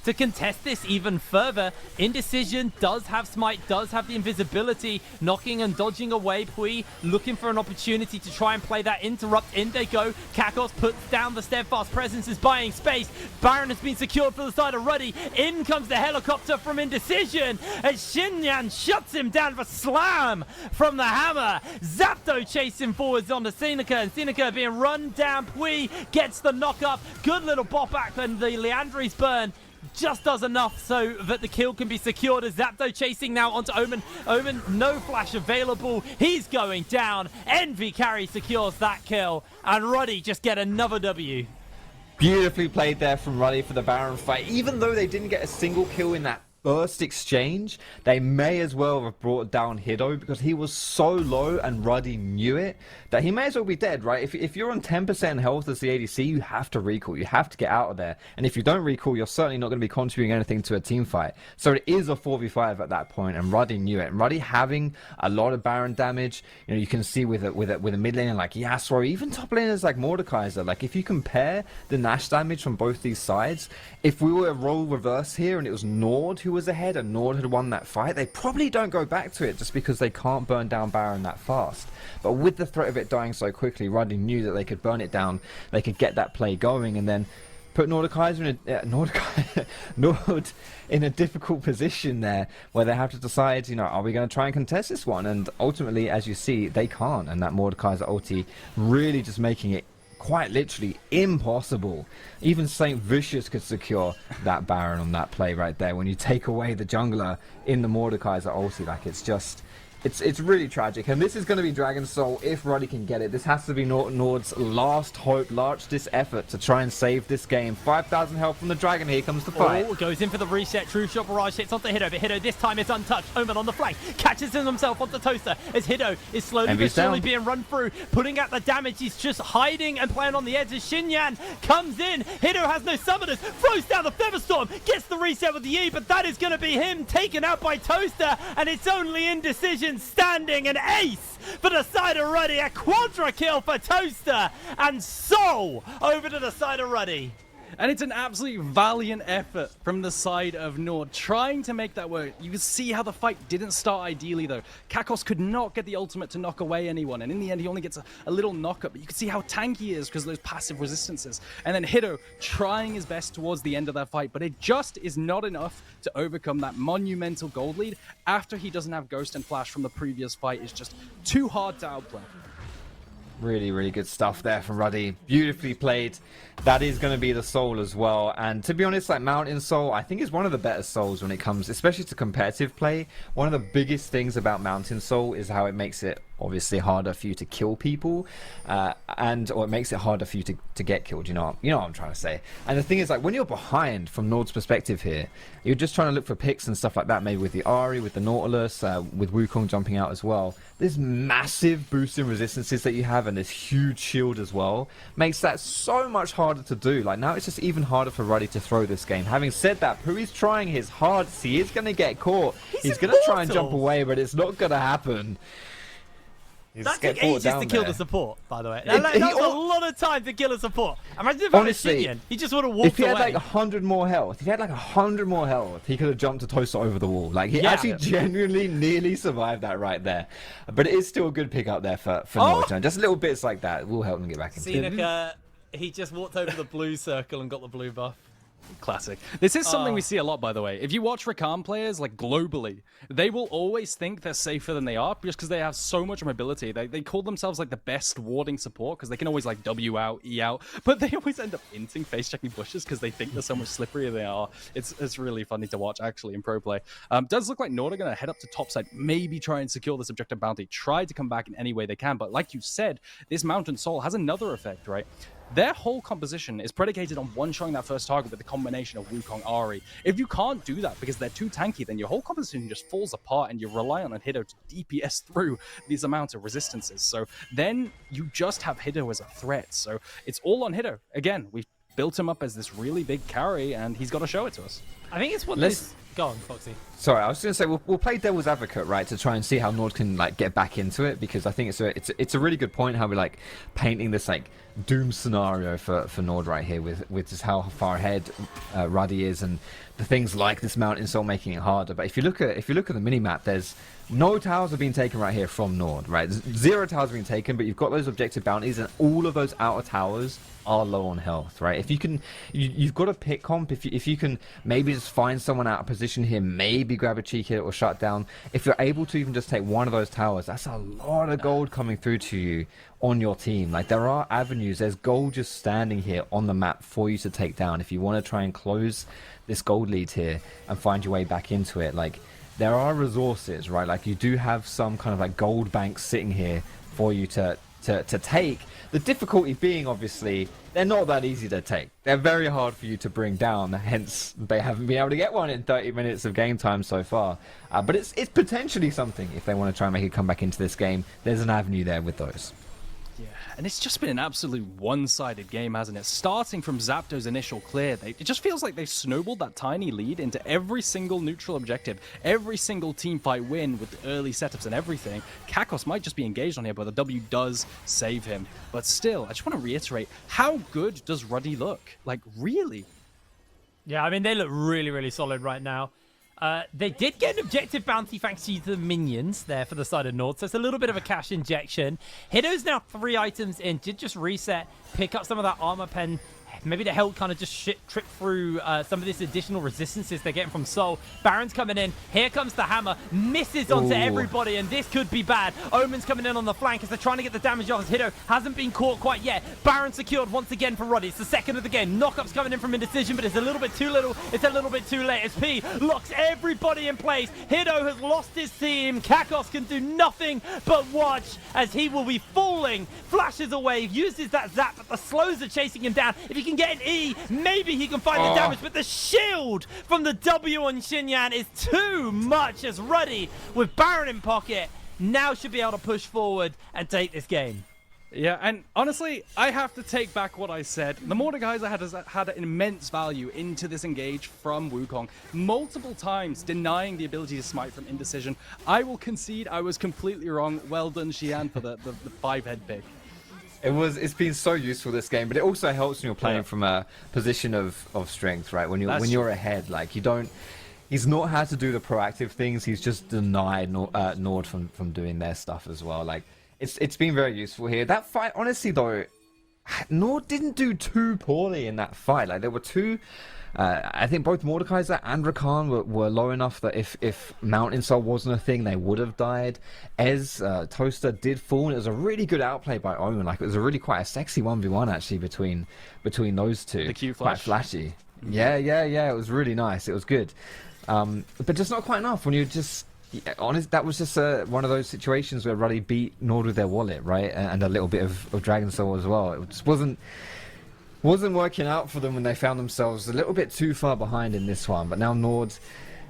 to contest this even further. Indecision does have smite, does have the invisibility, knocking and dodging away. Pui looking for an opportunity to try and play that interrupt. In they go. Kakos puts down the steadfast presence, is buying space. Baron has been secured for the side of Ruddy. In comes the helicopter from Indecision, and Xinyan shuts him down for slam from the hammer. Zapdo chasing forwards on the Seneca, and Seneca being run down. Pui gets the knock up. Good little bop back, and the Leandri's burn just does enough so that the kill can be secured, as Zapdo chasing now onto Omen. Omen, no flash available. He's going down. Envy carry secures that kill, and Ruddy just get another W. Beautifully played there from Ruddy for the Baron fight. Even though they didn't get a single kill in that first exchange, they may as well have brought down Hiddo because he was so low and Ruddy knew it that he may as well be dead, right? If you're on 10% health as the ADC, you have to recall. You have to get out of there. And if you don't recall, you're certainly not going to be contributing anything to a team fight. So it is a 4v5 at that point, and Ruddy knew it. And Ruddy having a lot of Baron damage, you know, you can see with a mid laner like Yasuo, even top laners like Mordekaiser. Like if you compare the Nash damage from both these sides, if we were a role reverse here and it was Nord who was ahead and Nord had won that fight, they probably don't go back to it just because they can't burn down Baron that fast. But with the threat of it dying so quickly, Ruddy knew that they could burn it down, they could get that play going, and then put Mordekaiser in Nord in a difficult position there, where they have to decide, you know, are we going to try and contest this one? And ultimately, as you see, they can't, and that Mordekaiser ulti really just making it quite literally impossible. Even Saint Vicious could secure that Baron on that play right there. When you take away the jungler in the Mordekaiser ulti, like it's just, it's really tragic. And this is going to be Dragon Soul if Ruddy can get it. This has to be Nord's last hope, largest effort to try and save this game. 5,000 health from the Dragon. Here comes the fight. Oh, goes in for the reset. True Shot Barrage hits onto Hiddo, but Hiddo this time is untouched. Omen on the flank catches himself onto Toaster as Hiddo is slowly but surely being run through, putting out the damage. He's just hiding and playing on the edge as Xinyan comes in. Hiddo has no summoners, throws down the Featherstorm, gets the reset with the E, but that is going to be him taken out by Toaster, and it's only Indecision standing. An ace for the side of Ruddy, a quadra kill for Toaster, and Soul over to the side of Ruddy. And it's an absolutely valiant effort from the side of Nord, trying to make that work. You can see how the fight didn't start ideally, though. Kakos could not get the ultimate to knock away anyone, and in the end, he only gets a little knock-up. But you can see how tanky he is because of those passive resistances. And then Hiddo trying his best towards the end of that fight, but it just is not enough to overcome that monumental gold lead after he doesn't have Ghost and Flash from the previous fight. It's just too hard to outplay. Really, really good stuff there from Ruddy. Beautifully played. That is going to be the Soul as well. And to be honest, like Mountain Soul, I think is one of the better Souls when it comes, especially to competitive play. One of the biggest things about Mountain Soul is how it makes it obviously harder for you to kill people, or it makes it harder for you to get killed. You know what I'm trying to say. And the thing is, like when you're behind from Nord's perspective here, you're just trying to look for picks and stuff like that, maybe with the Ahri, with the Nautilus, with Wukong jumping out as well. This massive boost in resistances that you have and this huge shield as well makes that so much harder to do. Like now it's just even harder for Ruddy to throw this game. Having said that, Pui's trying his hardest. He is going to get caught. He's going to try and jump away, but it's not going to happen. That took ages to kill the support, by the way. That was a lot of time to kill a support. Imagine if honestly, he just would have walked away. If he had like 100 more health, he could have jumped to Toaster over the wall. Like he actually genuinely nearly survived that right there. But it is still a good pick up there for Nord. Just little bits like that will help him get back into it. He just walked over the blue circle and got the blue buff. Classic. This is something we see a lot, by the way. If you watch Rakan players, like globally, they will always think they're safer than they are just because they have so much mobility. They call themselves like the best warding support because they can always like W out, E out, but they always end up inting, face checking bushes because they think they're so much slipperier than they are. It's really funny to watch actually in pro play. Does look like Nord are going to head up to top side, maybe try and secure this objective bounty, try to come back in any way they can. But like you said, this Mountain Soul has another effect, right? Their whole composition is predicated on one-shotting that first target with the combination of Wukong, Ahri. If you can't do that because they're too tanky, then your whole composition just falls apart and you rely on a Hiddo to DPS through these amounts of resistances. So then you just have Hiddo as a threat. So it's all on Hiddo. Again, we've built him up as this really big carry and he's got to show it to us. I think it's what this... Go on, Foxy. Sorry, I was going to say we'll play devil's advocate, right, to try and see how Nord can like get back into it, because I think it's a really good point how we're like painting this like doom scenario for Nord right here with just how far ahead Ruddy is and the things like this Mountain Soul making it harder. But if you look at the minimap, there's no towers have been taken right here from Nord, right? 0 towers have been taken, but you've got those objective bounties, and all of those outer towers are low on health, right? If you can, you've got to pick comp. If you can maybe just find someone out of position here, maybe grab a cheeky or shut down. If you're able to even just take one of those towers, that's a lot of gold coming through to you on your team. Like there are avenues, there's gold just standing here on the map for you to take down if you want to try and close this gold lead here and find your way back into it. Like there are resources, right? Like you do have some kind of like gold banks sitting here for you to to take. The difficulty being, obviously, they're not that easy to take. They're very hard for you to bring down, hence they haven't been able to get one in 30 minutes of game time so far. But it's potentially something if they want to try and make a comeback into this game. There's an avenue there with those. Yeah, and it's just been an absolute one-sided game, hasn't it? Starting from Zapdo's initial clear, it just feels like they snowballed that tiny lead into every single neutral objective, every single team fight win with the early setups and everything. Kakos might just be engaged on here, but the W does save him. But still, I just want to reiterate, how good does Ruddy look? Like, really? Yeah, I mean, they look really, really solid right now. They did get an objective bounty thanks to the minions there for the side of Nord, so it's a little bit of a cash injection. Hido's now 3 items in, did just reset, pick up some of that armor pen. Maybe to help kind of just trip through some of this additional resistances they're getting from Soul. Baron's coming in. Here comes the hammer. Misses onto everybody, and this could be bad. Omen's coming in on the flank as they're trying to get the damage off. As Hido hasn't been caught quite yet. Baron secured once again for Ruddy. It's the second of the game. Knockup's coming in from Indecision, but it's a little bit too little. It's a little bit too late. As P locks everybody in place. Hido has lost his team. Kakos can do nothing but watch as he will be falling. Flashes away, uses that zap, but the slows are chasing him down. If he can get an E, maybe he can find the damage, but the shield from the W on Xinyan is too much as Ruddy, with Baron in pocket, now should be able to push forward and take this game. Yeah, and honestly, I have to take back what I said. The Mordekaiser had an immense value into this engage from Wukong, multiple times denying the ability to smite from Indecision. I will concede I was completely wrong. Well done, Xian, for the 5-head pick. It's been so useful this game, but it also helps when you're playing from a position of strength, right? When you're ahead, like he's not had to do the proactive things. He's just denied Nord from doing their stuff as well. Like it's been very useful here. That fight, honestly though, Nord didn't do too poorly in that fight. Like there were two. I think both Mordekaiser and Rakan were low enough that if Mountain Soul wasn't a thing, they would have died. Toaster did fall, and it was a really good outplay by Omen. Like it was quite a sexy 1v1 actually between those two. The Q quite flash. Flashy. Yeah. It was really nice. It was good, but just not quite enough. When you just honest, that was just one of those situations where Ruddy beat Nord with their wallet, right, and a little bit of Dragon Soul as well. It just wasn't working out for them when they found themselves a little bit too far behind in this one. But now Nord,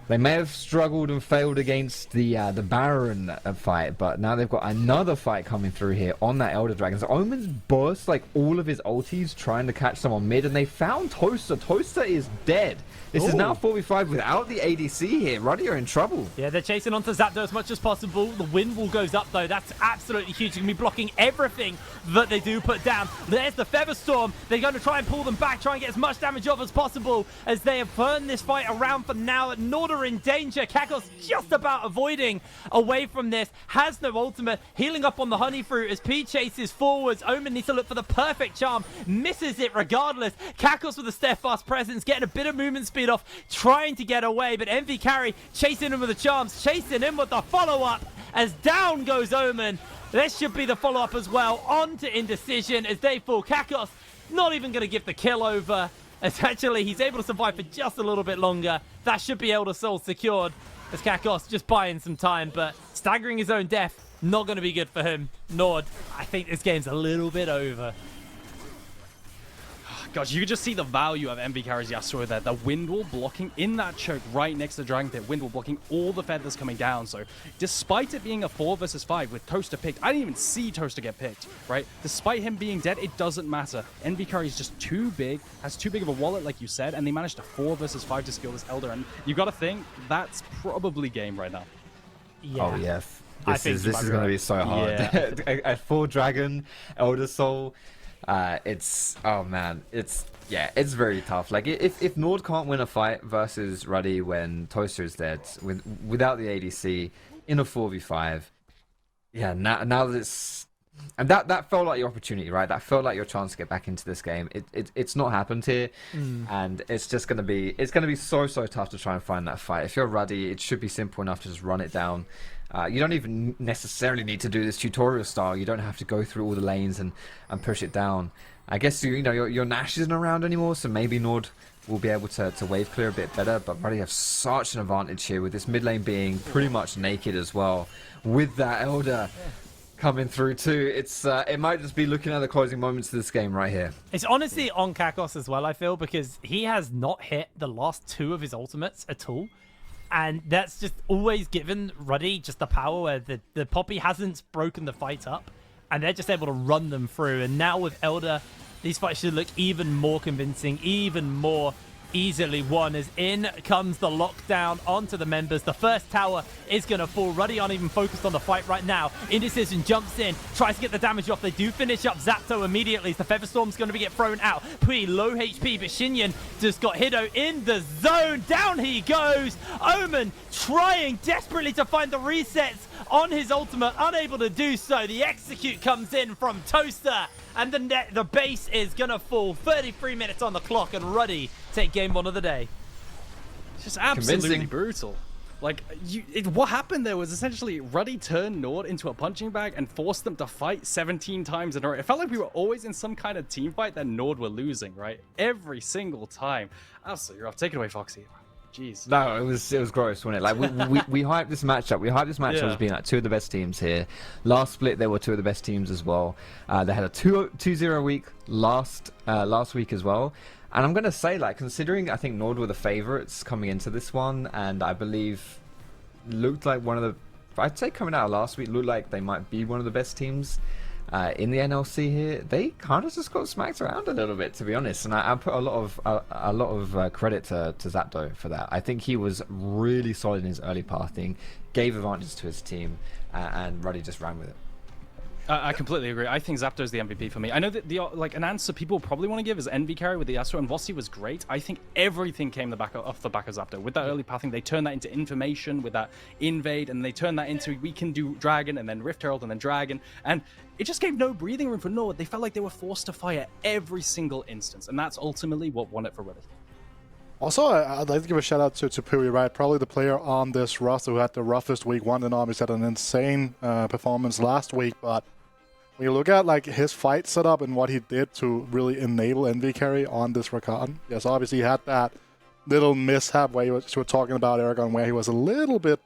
they may have struggled and failed against the Baron fight, but now they've got another fight coming through here on that Elder Dragon. So Omen's burst like all of his ultis trying to catch someone mid, and they found Toaster. Toaster is dead. This is now 4v5 without the ADC here. Ruddy are in trouble. Yeah, they're chasing onto Zapdo as much as possible. The wind wall goes up, though. That's absolutely huge. They're going to be blocking everything that they do put down. There's the Feather Storm. They're going to try and pull them back, try and get as much damage off as possible as they have turned this fight around for now. Nord are in danger. Kakos just about avoiding away from this. Has no ultimate. Healing up on the Honey Fruit as P chases forwards. Omen needs to look for the perfect charm. Misses it regardless. Kakos with a steadfast presence, getting a bit of movement speed off, trying to get away, but Envy Carry chasing him with the charms, chasing him with the follow-up as down goes Omen. This should be the follow-up as well, on to Indecision as they fall. Kakos not even going to give the kill over, as actually he's able to survive for just a little bit longer. That should be Elder Soul secured as Kakos just buying some time, but staggering his own death, not going to be good for him. Nord, I think this game's a little bit over. Gosh, you could just see the value of MV Carry's Yasuo there. The wind wall blocking in that choke right next to the Dragon Pit. Wind wall blocking all the feathers coming down. So despite it being a 4 versus 5 with Toaster picked, I didn't even see Toaster get picked, right? Despite him being dead, it doesn't matter. MV Carry is just too big, has too big of a wallet like you said, and they managed to 4 versus 5 to skill this Elder. And you got to think, that's probably game right now. Yeah. Oh, yes. This is going to be so hard. Yeah. At 4 Dragon, Elder Soul, it's very tough. Like if Nord can't win a fight versus Ruddy when Toaster is dead without the ADC in a 4v5, yeah, now that it's, and that felt like your opportunity, right? That felt like your chance to get back into this game. It's not happened here, and it's gonna be so tough to try and find that fight. If you're Ruddy, it should be simple enough to just run it down. You don't even necessarily need to do this tutorial style. You don't have to go through all the lanes and push it down. I guess your Nash isn't around anymore, so maybe Nord will be able to wave clear a bit better, but Ruddy have such an advantage here with this mid lane being pretty much naked as well. With that Elder, coming through too. It's it might just be looking at the closing moments of this game right here. It's honestly on Kakos as well, I feel, because he has not hit the last 2 of his ultimates at all. And that's just always given Ruddy just the power where the Poppy hasn't broken the fight up, and they're just able to run them through. And now with Elder, these fights should look even more convincing, even more easily won, as in comes the lockdown onto the members. The first tower is going to fall. Ruddy aren't even focused on the fight right now. Indecision jumps in, tries to get the damage off. They do finish up Zapto immediately. The Featherstorm's going to get thrown out. Pretty low HP, but Shinyan just got Hiddo in the zone. Down he goes. Omen trying desperately to find the resets on his ultimate, unable to do so. The execute comes in from Toaster, and the base is going to fall. 33 minutes on the clock, and Ruddy take game 1 of the day. It's just absolutely brutal. Like, what happened there was essentially Ruddy turned Nord into a punching bag and forced them to fight 17 times in a row. It felt like we were always in some kind of team fight that Nord were losing, right? Every single time. Absolutely rough. Take it away, Foxy. Jeez. No, it was gross, wasn't it? Like we hyped this matchup. We hyped this matchup as being like 2 of the best teams here. Last split, they were 2 of the best teams as well. They had a 2-0 week last week as well. And I'm gonna say, like, considering I think Nord were the favorites coming into this one, and I believe looked like one of the, I'd say coming out of last week, looked like they might be one of the best teams in the NLC here. They kind of just got smacked around a little bit, to be honest, and I put a lot of credit to Zapdo for that. I think he was really solid in his early pathing, gave advantage to his team, and Ruddy just ran with it. I completely agree. I think Zapdo is the MVP for me. I know that an answer people probably want to give is NV carry with the Yasuo, and Vossi was great. I think everything came off the back of Zapdo. With that early pathing, they turned that into information with that invade, and they turned that into we can do Dragon, and then Rift Herald, and then Dragon, and it just gave no breathing room for Nord. They felt like they were forced to fire every single instance, and that's ultimately what won it for Ruddy. Also, I'd like to give a shout out to Pui, right? Probably the player on this roster who had the roughest week 1, and obviously had an insane performance last week. But when you look at like his fight setup and what he did to really enable NV carry on this Rakan, yes, obviously he had that little mishap where you were talking about Aragon, where he was a little bit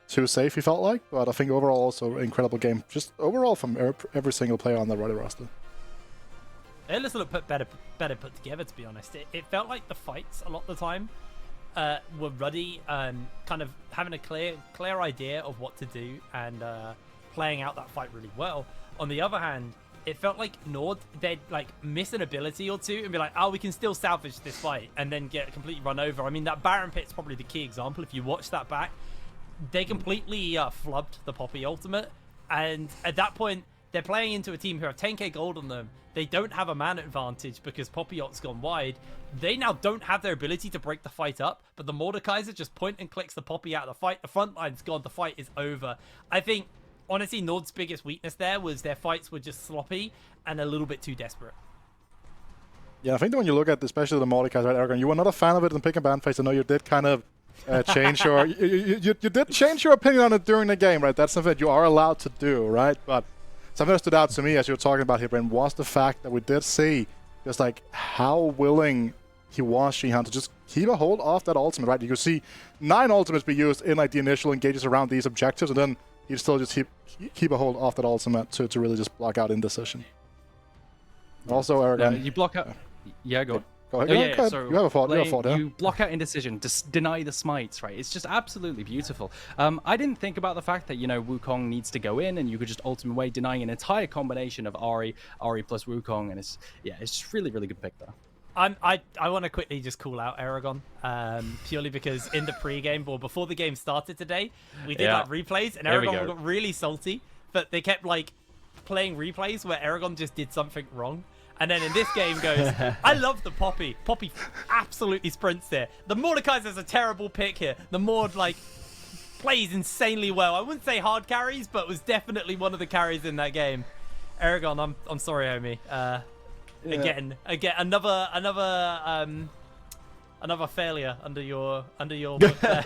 too safe, he felt like. But I think overall also incredible game, just overall from every single player on the Ruddy roster. It just looked better put together, to be honest. It felt like the fights a lot of the time were Ruddy kind of having a clear idea of what to do and playing out that fight really well. On the other hand, it felt like Nord, they'd like miss an ability or two and be like, oh, we can still salvage this fight, and then get completely run over. I mean, that Baron Pit's probably the key example. If you watch that back, they completely flubbed the Poppy ultimate, and at that point, they're playing into a team who have 10k gold on them. They don't have a man advantage because Poppy ult's gone wide. They now don't have their ability to break the fight up, but the Mordekaiser just point and clicks the Poppy out of the fight. The front line's gone. The fight is over. I think, honestly, Nord's biggest weakness there was their fights were just sloppy and a little bit too desperate. Yeah, I think that when you look at especially the Mordekaiser, right, Aragon, you were not a fan of it in Pick and Ban phase. I know you did kind of change your you did change your opinion on it during the game, right? That's something that you are allowed to do, right? But something that stood out to me as you were talking about here, Brent, was the fact that we did see just like how willing he was, Shihan, to just keep a hold of that ultimate, right? You could see 9 ultimates be used in like the initial engages around these objectives, and then he'd still just keep a hold of that ultimate to really just block out indecision. Also, Aragon, you block out. Yeah, go on. Go ahead. So you have a fault. You block out indecision, deny the smites, right? It's just absolutely beautiful. I didn't think about the fact that, you know, Wukong needs to go in, and you could just ultimate away, denying an entire combination of Ahri plus Wukong, and it's just really, really good pick there. I want to quickly just call out Aragon, purely because in the pre-game, or before the game started today, we did like replays, and Aragon got really salty, but they kept like playing replays where Aragon just did something wrong. And then in this game goes, I love the Poppy. Poppy absolutely sprints there. The Mordekaiser's a terrible pick here. The Mord, like, plays insanely well. I wouldn't say hard carries, but was definitely one of the carries in that game. Aragon, I'm sorry, homie. Again, another failure under your book there.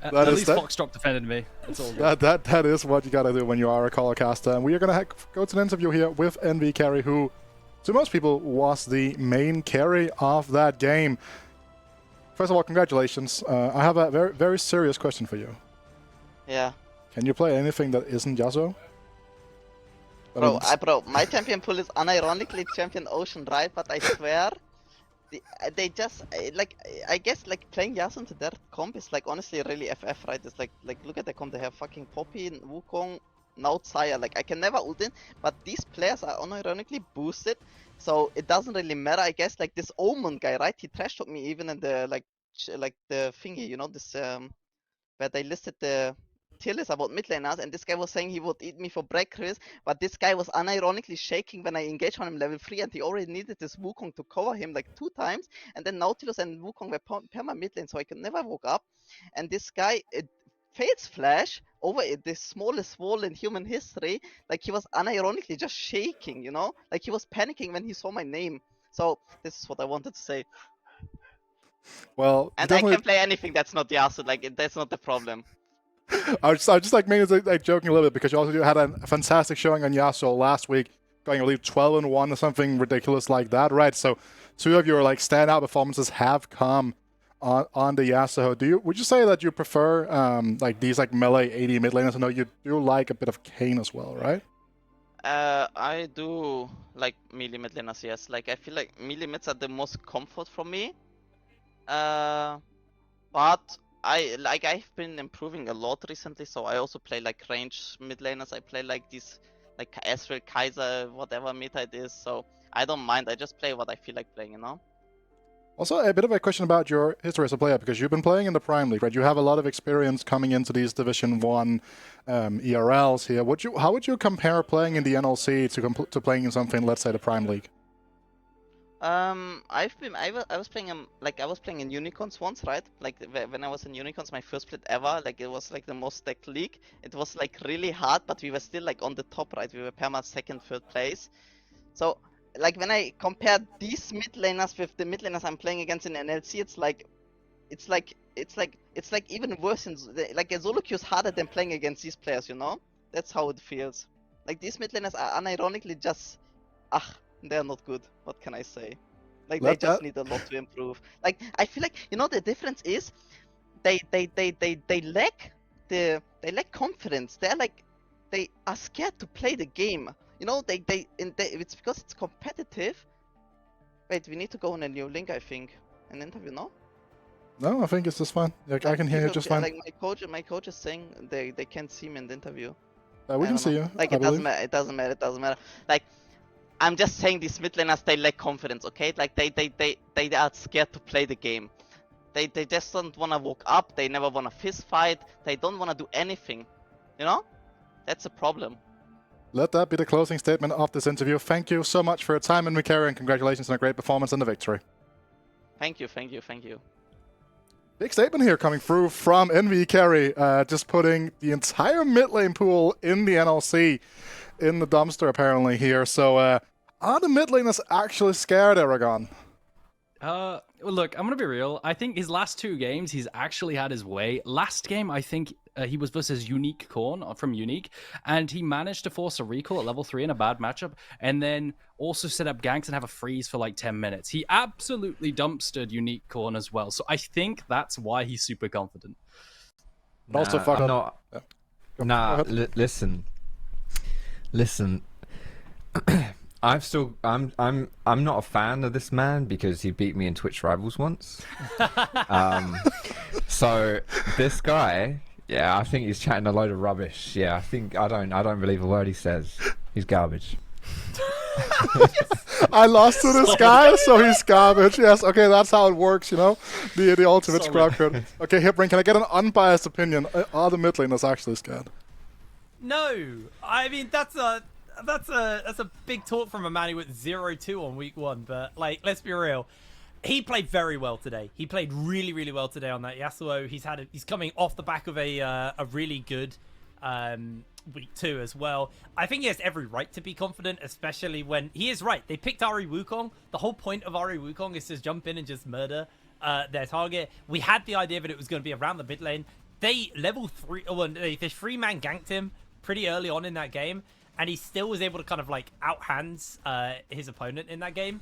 At least Foxtrot defended me. It's all good. That is what you gotta do when you are a caller caster. And we are gonna go to an interview here with NV Carry, who, to most people, was the main carry of that game. First of all, congratulations. I have a very, very serious question for you. Yeah. Can you play anything that isn't Yasuo? Bro, my champion pool is unironically champion Ocean, right? But I swear, they just like, I guess like playing Yasuo into their comp is like honestly really FF, right? It's like look at the comp. They have fucking Poppy, Wukong, now Xayah. Like I can never ult in, but these players are unironically boosted, so it doesn't really matter. I guess like this Omen guy, right? He trash talked me even in the like the thingy, you know, this where they listed the tier list about mid laners, and this guy was saying he would eat me for breakfast, but this guy was unironically shaking when I engaged on him level 3, and he already needed this Wukong to cover him like 2 times, and then Nautilus and Wukong were perma mid lane, so I could never woke up, and this guy Fade's flash over the smallest wall in human history, like he was unironically just shaking, you know, like he was panicking when he saw my name. So this is what I wanted to say. Well, and I can play anything that's not Yasuo, like that's not the problem. I was just like mainly like joking a little bit because you also had a fantastic showing on Yasuo last week, going I believe 12-1 or something ridiculous like that, right? So 2 of your like standout performances have come on the Yasuo. Would you say that you prefer like these like melee AD mid laners? I know you do like a bit of Kayn as well, right? I do like melee mid laners, yes. Like I feel like melee mids are the most comfort for me. But I've been improving a lot recently, so I also play like range mid laners. I play like these like Ezreal, Kaiser, whatever meta it is. So I don't mind. I just play what I feel like playing, you know. Also, a bit of a question about your history as a player, because you've been playing in the Prime League, right? You have a lot of experience coming into these Division 1 ERLs here. How would you compare playing in the NLC to playing in something, let's say, the Prime League? I was playing in Unicorns once, right? Like when I was in Unicorns, my first split ever, like it was like the most stacked league. It was like really hard, but we were still like on the top, right? We were perma 2nd, 3rd place. So like when I compare these mid laners with the mid laners I'm playing against in NLC, it's like even worse. Like a solo queue is harder than playing against these players, you know? That's how it feels. Like these mid laners are unironically just they're not good. What can I say? Like they just need a lot to improve. Like I feel like, you know, the difference is they lack confidence. They are scared to play the game. You know, it's because it's competitive. Wait, we need to go on a new link, I think. An interview, no? No, I think it's just fine. Like, I can hear you just fine. Like my coach is saying they can't see me in the interview. We can see you. Like it doesn't matter. Like I'm just saying these mid laners, they lack confidence, okay? Like they are scared to play the game. They just don't wanna walk up, they never wanna fist fight, they don't wanna do anything. You know? That's a problem. Let that be the closing statement of this interview. Thank you so much for your time, NVKarry, and congratulations on a great performance and the victory. Thank you. Big statement here coming through from NVKarry, just putting the entire mid lane pool in the NLC in the dumpster apparently here. So are the mid laners actually scared, Aragon? Look, I'm gonna be real. I think his last 2 games, he's actually had his way. Last game, I think he was versus Unique Korn from Unique, and he managed to force a recall at level 3 in a bad matchup, and then also set up ganks and have a freeze for like 10 minutes. He absolutely dumpstered Unique Korn as well, so I think that's why he's super confident. Nah, also, fuck up. Nah, listen. I'm not a fan of this man because he beat me in Twitch Rivals once. So this guy, yeah, I think he's chatting a load of rubbish. Yeah, I don't believe a word he says. He's garbage. I lost to this guy, so he's garbage. Yes, okay, that's how it works, you know? The ultimate scrub code. Okay, Hipring, can I get an unbiased opinion? Are the mid laners actually scared? No, I mean that's a big talk from a man who went 0-2 on week 1. But like, let's be real, he played very well today. He played really well today on that Yasuo. He's coming off the back of a really good week 2 as well. I think he has every right to be confident, especially when he is right. They picked Ahri Wukong. The whole point of Ahri Wukong is to jump in and just murder their target. We had the idea that it was going to be around the mid lane. They level 3, they 3-man ganked him pretty early on in that game, and he still was able to kind of like outhands his opponent in that game.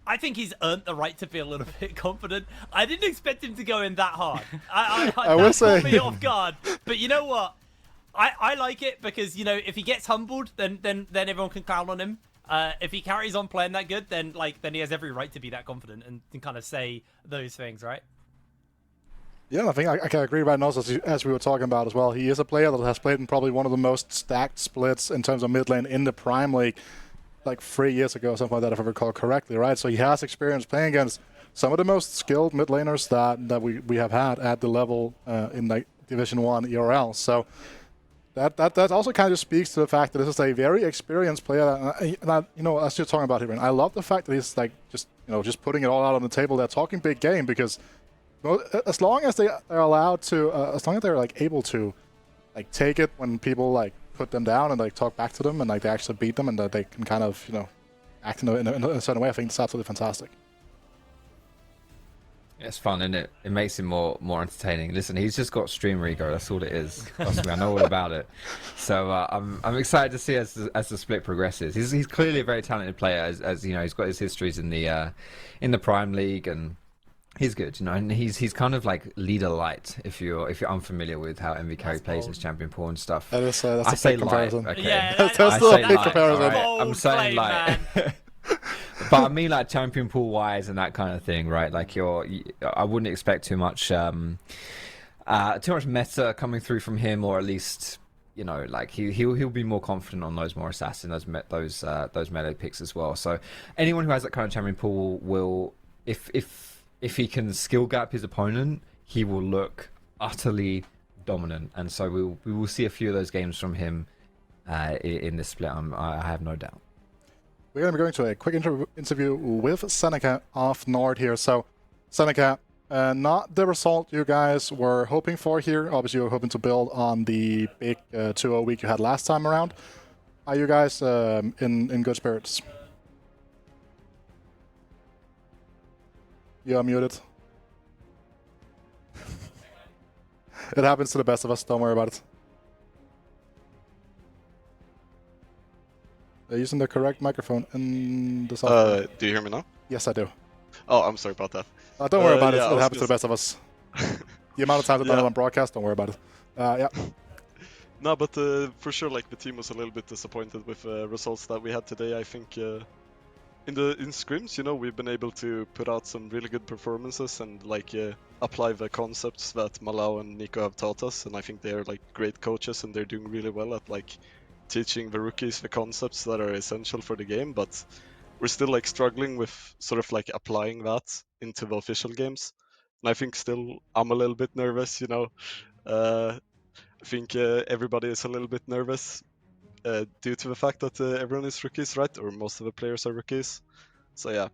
I think he's earned the right to be a little bit confident. I didn't expect him to go in that hard. I will say, caught me off guard. But you know what? I like it because, you know, if he gets humbled, then everyone can count on him. If he carries on playing that good, then he has every right to be that confident and kind of say those things, right? Yeah, I think I can agree right now, as we were talking about as well. He is a player that has played in probably one of the most stacked splits in terms of mid lane in the Prime League, like 3 years ago, something like that, if I recall correctly, right? So he has experience playing against some of the most skilled mid laners that we have had at the level in like Division 1 ERL. So that also kind of speaks to the fact that this is a very experienced player. And you know, as you're talking about here, I love the fact that he's like just putting it all out on the table. They're talking big game because, well, as long as they are allowed to, as long as they're like able to, like take it when people like put them down and like talk back to them and like they actually beat them and that they can kind of act in a certain way. I think it's absolutely fantastic. It's fun, isn't it? It makes him more entertaining. Listen, he's just got streamer ego. That's all it is. Trust me, I know all about it. So I'm excited to see as the split progresses. He's clearly a very talented player. As you know, he's got his histories in the Prime League and he's good. You know, and he's kind of like leader light. If you're unfamiliar with how MVK plays his champion pool and stuff. That's I a say big comparison. light. Okay. Yeah, that's still a big comparison. Right? I'm saying like. But I mean, like champion pool wise and that kind of thing, right? Like I wouldn't expect too much meta coming through from him, or at least like he'll be more confident on those more assassin, those melee picks as well. So anyone who has that kind of champion pool will, if he can skill gap his opponent, he will look utterly dominant, and so we will see a few of those games from him in this split. I have no doubt. We're going to be going to a quick interview with Seneca of Nord here. So, Seneca, not the result you guys were hoping for here. Obviously, you were hoping to build on the big 2-0 week you had last time around. Are you guys in good spirits? You are muted. It happens to the best of us. Don't worry about it. Using the correct microphone in the software. Do you hear me now? Yes, I do. Oh, I'm sorry about that. Don't worry about it. It happens to the best of us. The amount of times I've done it on broadcast, don't worry about it. Yeah. No, but for sure, like the team was a little bit disappointed with results that we had today. I think in scrims, we've been able to put out some really good performances and like apply the concepts that Malau and Nico have taught us. And I think they're like great coaches and they're doing really well at like teaching the rookies the concepts that are essential for the game, but we're still like struggling with sort of like applying that into the official games. And I think still I'm a little bit nervous, I think everybody is a little bit nervous due to the fact that everyone is rookies, right? Or most of the players are rookies. So yeah.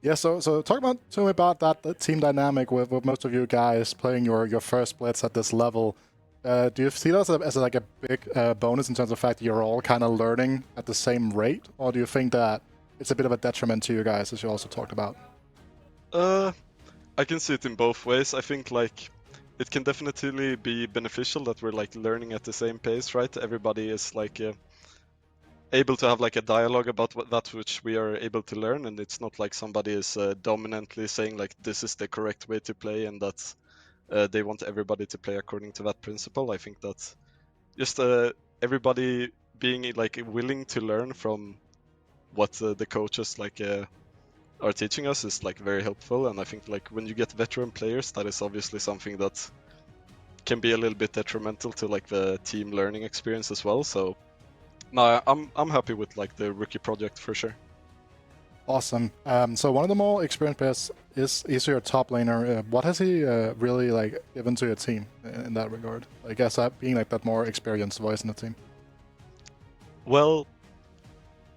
Yeah, so talk to me about that team dynamic with most of you guys playing your first splits at this level. Do you see that as like a big bonus in terms of the fact that you're all kind of learning at the same rate? Or do you think that it's a bit of a detriment to you guys, as you also talked about? I can see it in both ways. I think like it can definitely be beneficial that we're like learning at the same pace, right? Everybody is like able to have like a dialogue about that which we are able to learn, and it's not like somebody is dominantly saying like this is the correct way to play and that's they want everybody to play according to that principle. I think that just everybody being like willing to learn from what the coaches like are teaching us is like very helpful. And I think like when you get veteran players, that is obviously something that can be a little bit detrimental to like the team learning experience as well. So no, I'm happy with like the rookie project for sure. Awesome. So one of the more experienced players is your top laner. What has he really like given to your team in that regard? I guess being like that more experienced voice in the team. Well,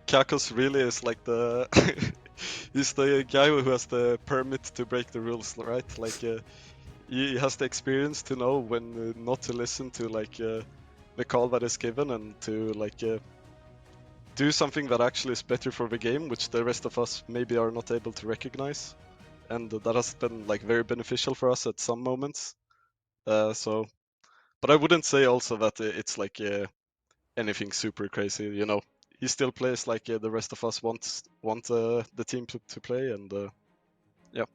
Kakos really is like the he's the guy who has the permit to break the rules, right? Like he has the experience to know when not to listen to like the call that is given and to like do something that actually is better for the game, which the rest of us maybe are not able to recognize, and that has been like very beneficial for us at some moments. So, but I wouldn't say also that it's like anything super crazy. He still plays like the rest of us want the team to play, and yeah.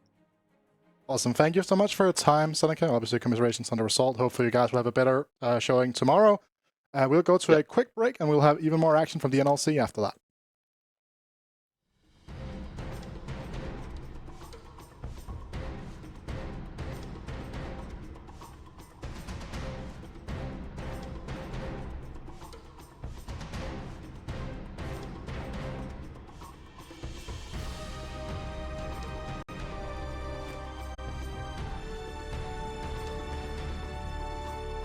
Awesome. Thank you so much for your time, Seneca. Obviously, commiserations on the result. Hopefully, you guys will have a better showing tomorrow. We'll go to a quick break, and we'll have even more action from the NLC after that.